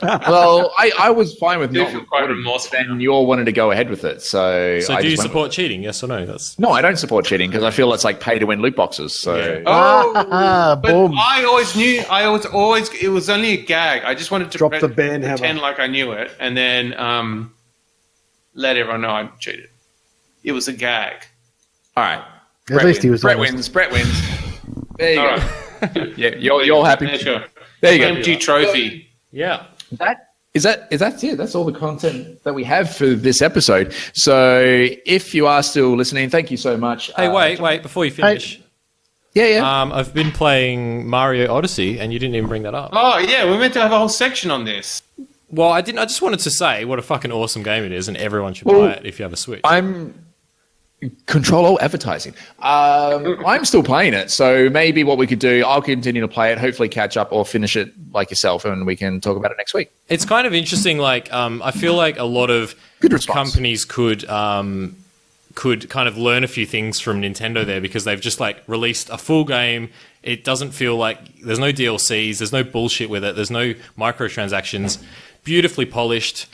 Well, I was fine with I do not feel quite recording, remorseful. and you all wanted to go ahead with it. So, So I do you just went support cheating? Yes or no? That's No, I don't support cheating because I feel it's like pay to win loot boxes. So Yeah. Oh, but boom. I always knew. Always. It was only a gag. I just wanted to Drop the band pretend hammer. like I knew it, and then let everyone know I cheated. It was a gag. all right. At least he was Brett honest. wins. Brett wins. There you All go. right. Yeah, you're all happy. Yeah, sure. There you go. Empty trophy. yeah. That's it. That's all the content that we have for this episode. So if you are still listening, thank you so much. Hey, wait! Before you finish, Yeah. I've been playing Mario Odyssey, and you didn't even bring that up. Oh yeah, we're meant to have a whole section on this. Well, I didn't. I just wanted to say what a fucking awesome game it is, and everyone should buy it if you have a Switch. I'm control all advertising. I'm still playing it, so maybe what we could do, I'll continue to play it, hopefully catch up or finish it like yourself, and we can talk about it next week. It's kind of interesting. Like, I feel like a lot of Good response. companies could kind of learn a few things from Nintendo there because they've just like released a full game. It doesn't feel like there's no DLCs, there's no bullshit with it, there's no microtransactions. Beautifully polished.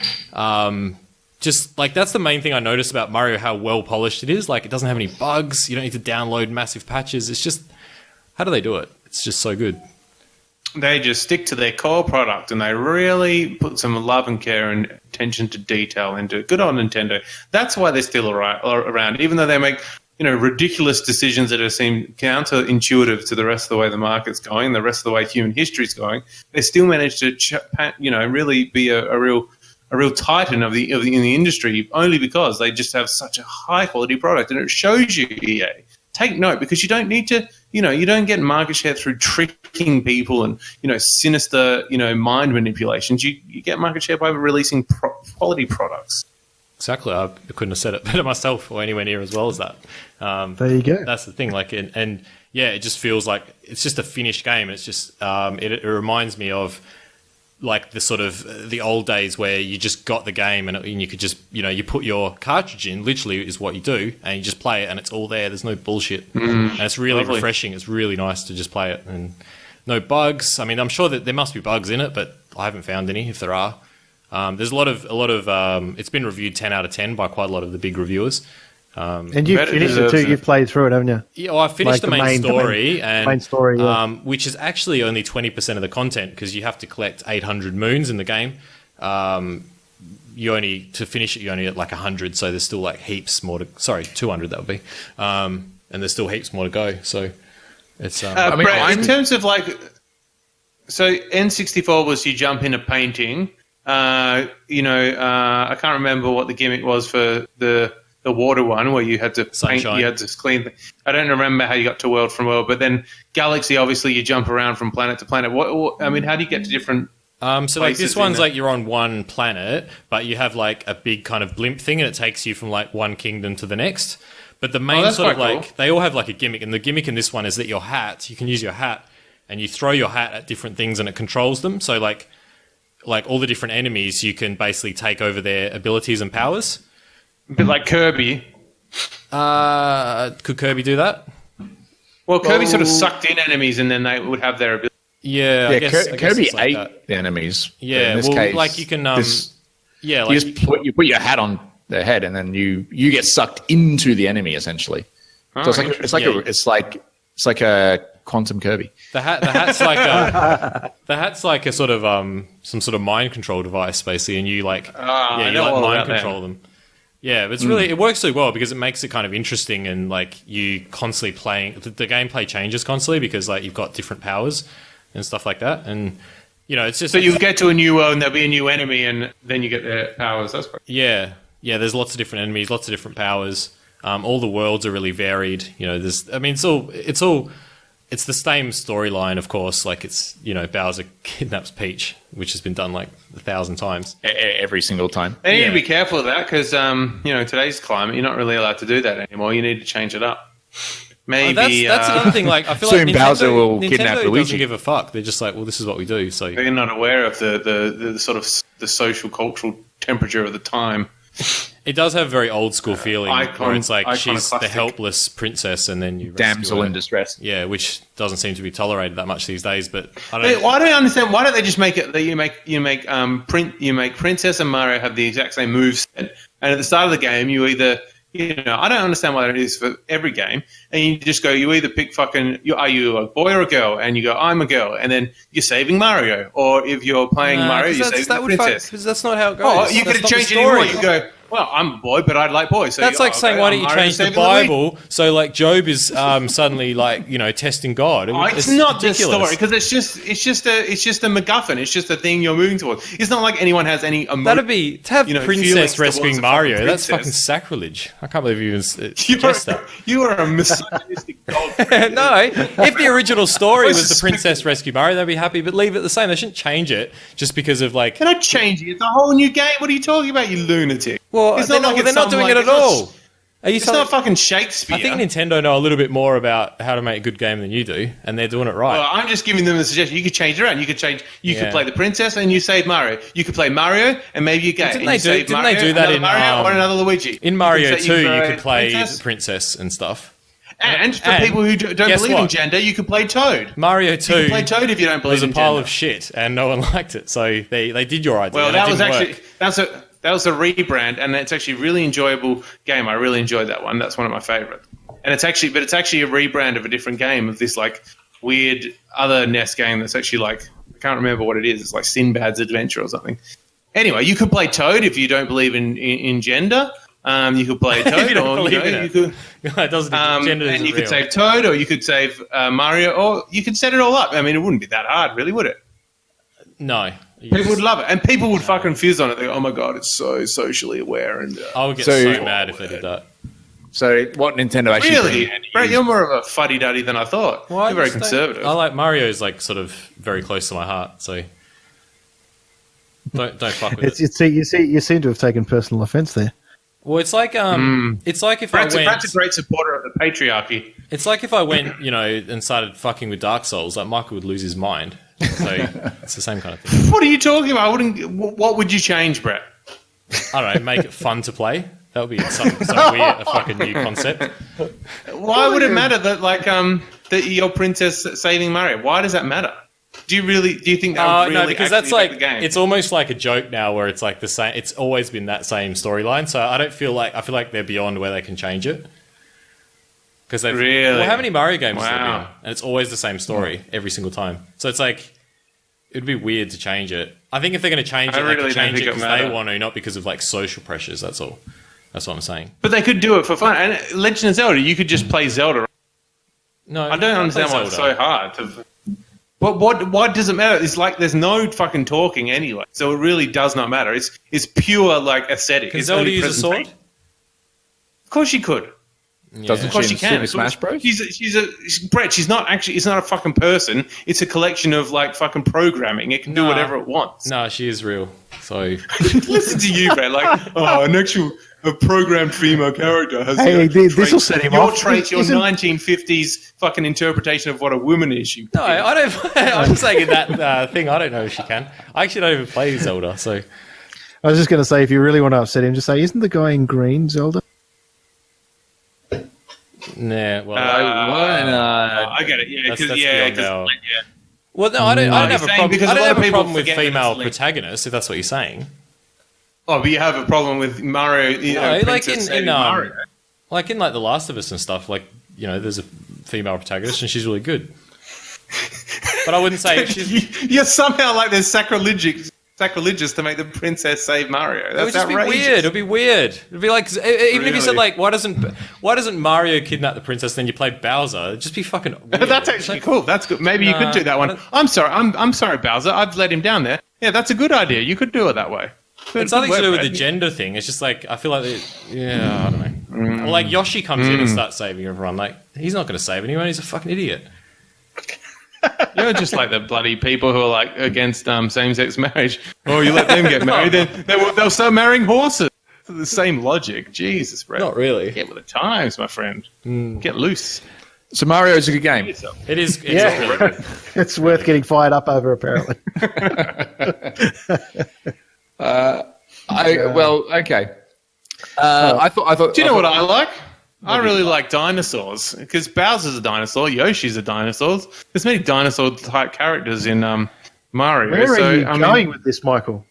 Just like that's the main thing I noticed about Mario, how well polished it is. Like, it doesn't have any bugs. You don't need to download massive patches. It's just, how do they do it? It's just so good. They just stick to their core product and they really put some love and care and attention to detail into it. Good on Nintendo. That's why they're still around, even though they make ridiculous decisions that seem counterintuitive to the rest of the way the market's going, the rest of the way human history's going. They still manage to really be a real titan in the industry, only because they just have such a high quality product, and it shows you, EA. Take note, because you don't need to, you don't get market share through tricking people and, sinister, mind manipulations. You get market share by releasing quality products. Exactly. I couldn't have said it better myself or anywhere near as well as that. There you go. That's the thing. Like, and yeah, it just feels like it's just a finished game. It's just, it reminds me of like the sort of the old days where you just got the game and you could just, you put your cartridge in, literally is what you do, and you just play it and it's all there. There's no bullshit. And it's really refreshing. It's really nice to just play it and no bugs. I mean, I'm sure that there must be bugs in it, but I haven't found any if there are. There's a lot of it's been reviewed 10 out of 10 by quite a lot of the big reviewers. And you've finished it too. You've played through it, haven't you? Yeah, well, I finished the main story, yeah. Which is actually only 20% of the content because you have to collect 800 moons in the game. To finish it, you only get like 100, so there's still like heaps more to. Sorry, 200 that would be, and there's still heaps more to go. So it's. Brett, in terms of like, so N64 was you jump in a painting. I can't remember what the gimmick was for the water one where you had to paint, you had to clean. I don't remember how you got to world from world, but then Galaxy, obviously, you jump around from planet to planet. I mean, how do you get to different? So like this one's like you're on one planet, but you have like a big kind of blimp thing, and it takes you from like one kingdom to the next. But the main sort of like cool. They all have like a gimmick, and the gimmick in this one is that your hat, you can use your hat, and you throw your hat at different things, and it controls them. So like all the different enemies, you can basically take over their abilities and powers. A bit like Kirby. Could Kirby do that? Well, Kirby sort of sucked in enemies and then they would have their ability. Yeah, I guess Kirby like ate that. the enemies. Yeah, in this well, case, like you can, you put your hat on their head and then you get sucked into the enemy essentially. So it's like a quantum Kirby. The hat's like a sort of some sort of mind control device basically, and you like mind control them. Yeah, but it's really it works really well because it makes it kind of interesting and like you constantly playing the gameplay changes constantly because like you've got different powers and stuff like that, and it's just so you get to a new world and there'll be a new enemy and then you get their powers. That's great. Yeah. There's lots of different enemies, lots of different powers. All the worlds are really varied. It's the same storyline, of course. Like it's Bowser kidnaps Peach, which has been done like 1,000 times. Every single time. They need to be careful of that because today's climate, you're not really allowed to do that anymore. You need to change it up. Maybe that's another thing. Like I feel soon like Bowser will Nintendo kidnap Luigi. Doesn't give a fuck. They're just like, well, this is what we do. So they're not aware of the sort of the social cultural temperature of the time. It does have a very old school feeling where it's like she's the iconoclastic. helpless princess and then you Damsel her. in distress. Yeah, which doesn't seem to be tolerated that much these days. But I don't understand. Why don't they just make it that you make Princess and Mario have the exact same moveset, and at the start of the game you either I don't understand why that is for every game, and you just go you either pick are you a boy or a girl, and you go I'm a girl, and then you're saving Mario, or if you're playing Mario you're saving the princess. Because that's not how it goes. Oh, you could have changed it anymore. You go. Well, I'm a boy, but I like boys. So that's like saying, why don't you change the Bible so like Job is suddenly like testing God? It's not the story because it's just a MacGuffin. It's just a thing you're moving towards. It's not like anyone has any emotion. That'd be to have Princess rescuing Mario. That's fucking sacrilege. I can't believe you even suggest that. You are a misogynistic dog. No, if the original story was the Princess rescue Mario, they'd be happy. But leave it the same. They shouldn't change it just because of like. They're not changing it. It's a whole new game. What are you talking about, you lunatic? Well, they're not doing it at all. It's not fucking Shakespeare. I think Nintendo know a little bit more about how to make a good game than you do, and they're doing it right. Well, I'm just giving them a suggestion. You could change it around. You could play the princess and you save Mario. You could play Mario and maybe you're gay. Didn't they do that in Mario or another Luigi? In Mario 2, you could play the princess and stuff. And for people who don't believe in gender, you could play Toad. Mario 2 you can play Toad if you don't believe in gender. was a pile of shit, and no one liked it, so they did your idea. Well, that was a rebrand, and it's actually a really enjoyable game. I really enjoyed that one. That's one of my favourites. And it's actually a rebrand of a different game of this like weird other NES game that's actually like I can't remember what it is. It's like Sinbad's Adventure or something. Anyway, you could play Toad if you don't believe in gender. You could play Toad, you could. It doesn't. Gender and you could save Toad, or you could save Mario, or you could set it all up. I mean, it wouldn't be that hard, really, would it? No. People would love it, and people would fucking fizz on it. They go, "Oh my god, it's so socially aware!" And I would get so mad if they did that. So, what Nintendo actually? Really, Brett, you're more of a fuddy-duddy than I thought. Well, you're very conservative. I like Mario's like sort of very close to my heart, so don't fuck with it. You seem to have taken personal offence there. Well, it's like if Brett's a great supporter of the patriarchy. It's like if I went, and started fucking with Dark Souls, like Michael would lose his mind. So it's the same kind of thing. What are you talking about? I wouldn't. What would you change, Brett? I don't know, make it fun to play. That would be some weird, a fucking new concept. Why would it matter that that your princess saving Mario? Why does that matter? Do you think that would really no, because actually that's like affect the game? it's almost like a joke now, where it's like the same. It's always been that same storyline. So I feel like they're beyond where they can change it. Because they've Really? Well, how many Mario games have there Wow. been? And it's always the same story every single time. So it's like it'd be weird to change it. I think if they're going to change it, they really can don't change it think it because they matter. want to, not because of like social pressures. That's all. That's what I'm saying. But they could do it for fun. And Legend of Zelda, you could just play Zelda. No, I don't understand why it's so hard. But what does it matter? It's like there's no fucking talking anyway, so it really does not matter. It's pure like aesthetic. Can It's Zelda only use a sword? presentation. Of course she could. Doesn't Of course she she in can. Super Smash Bros? Brett. She's not actually. It's not a fucking person. It's a collection of like fucking programming. It can do Nah. whatever it wants. No, she is real. So Listen to you, Brett. Like, a programmed female character has. Hey, the actual this will traits- set him your off. traits, your Isn't- 1950s fucking interpretation of what a woman is. You. no, I don't. I'm just saying that thing. I don't know if she can. I actually don't even play Zelda. So I was just going to say, if you really want to upset him, just say, "Isn't the guy in green Zelda?" nah. Well, I get it. Yeah, That's because beyond yeah. our- well, no, I don't have a you're saying problem. because I a don't lot have of a people problem with forget that female it's linked. protagonists. If that's what you're saying. Oh, but you have a problem with Mario. No, like Princess in saving Mario. like in like The Last of Us and stuff. Like there's a female protagonist and she's really good. But I wouldn't say she's. You're somehow like there's sacrilegious to make the princess save Mario. It would That's just be outrageous. weird. It'd be weird. It'd be like even if you said Really? like why doesn't Mario kidnap the princess? Then you play Bowser. It'd just be fucking. Weird. But that's actually cool. That's good. Maybe you Nah, could do that I one. don't- I'm sorry. I'm sorry, Bowser. I've let him down there. Yeah, that's a good idea. You could do it that way. It's nothing to do with the gender thing. It's just like I feel like I don't know. Or like Yoshi comes in and starts saving everyone. Like he's not going to save anyone. He's a fucking idiot. You're just like the bloody people who are like against same-sex marriage. Oh, you let them get married, then they'll start marrying horses. It's the same logic. Jesus, Brett. Not really. Get with the times, my friend. Get loose. So Mario's a good game. It is. It's Yeah. really good. It's worth getting fired up over, apparently. Okay. I thought. Do you know what I like? I really like dinosaurs because Bowser's a dinosaur, Yoshi's a dinosaur. There's many dinosaur-type characters in Mario. Where so, are you I mean, going with this, Michael?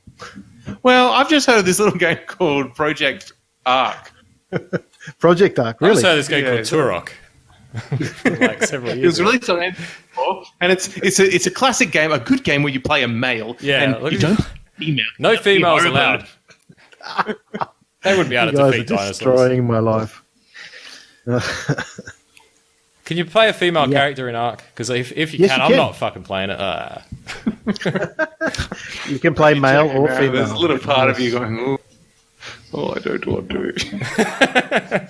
well, I've just heard of this little game called Project Arc. Project Arc, I just really? heard this game Yeah, called Turok. For like several It years. was released on N64, and it's a classic game, a good game where you play a male Yeah, and look you at don't you. female. No females Horrible. allowed. They wouldn't be able You to guys are defeat dinosaurs. destroying my life. Can you play a female Yeah. character in Ark? Because if you Yes, can, you I'm can. not fucking playing it. You can play male or Now, female. There's a little part of you going, oh, I don't want to.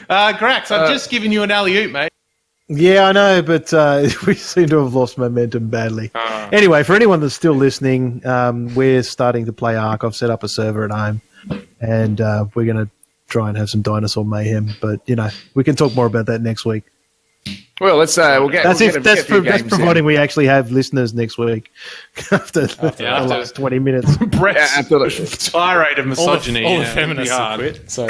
Grax, I've just given you an alley-oop, mate. Yeah, I know, but we seem to have lost momentum badly. Anyway, for anyone that's still listening, we're starting to play Ark. I've set up a server at home, and we're going to try and have some dinosaur mayhem. But we can talk more about that next week. Well, let's. We'll get. That's we'll if get a that's, few that's games in. providing we actually have listeners next week after the after- last 20 minutes. Brett's after the- tirade of all misogyny. the it'd be feminists hard. have quit. So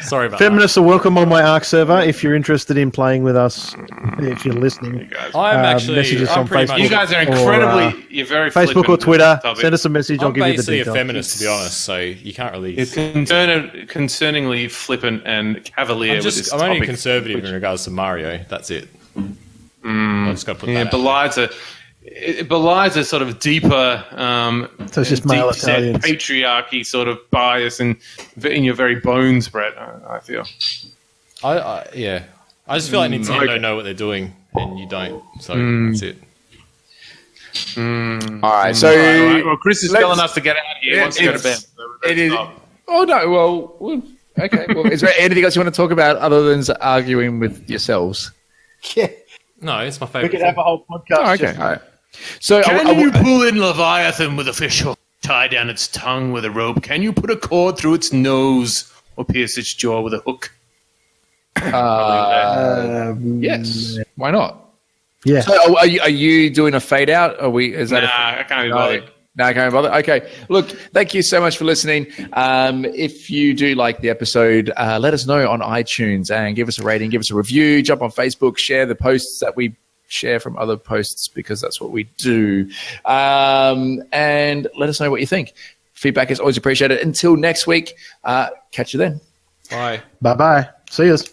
sorry about Feminists are welcome on my Ark server if you're interested in playing with us. If you're listening, Guys. that. I'm actually. messages I'm on pretty Facebook. much. You guys are Or, incredibly. You're very Facebook or flippant Twitter, with this send us a message. I'll I'm give you the basically a details. feminist, to be honest. So you can't really. You're concerningly flippant and cavalier with this I'm only topic. conservative in regards to Mario. That's it. I just got to put Yeah, that. out. it belies a sort of deeper, So it's just male deep-set Italians. patriarchy sort of bias in your very bones, Brett. I feel. Yeah. I just feel like Nintendo know what they're doing, and you don't. So that's it. All right. So. All right, well, Chris is let's- telling us to get out of here. He wants to go to bed. It is. Oh no. Well. Okay. Well, is there anything else you want to talk about other than arguing with yourselves? Yeah, No, it's my we favorite. could have a whole podcast. Oh, okay. just- All right. So. Can you pull in Leviathan with a fish hook, tie down its tongue with a rope? Can you put a cord through its nose or pierce its jaw with a hook? Yes. Why not? Yeah. So are you doing a fade out? Are we? Is that? I can't be bothered. No, I can't bother. Okay. Look, thank you so much for listening. If you do like the episode, let us know on iTunes and give us a rating, give us a review, jump on Facebook, share the posts that we share from other posts because that's what we do. And let us know what you think. Feedback is always appreciated. Until next week, catch you then. Bye. Bye-bye. See yous.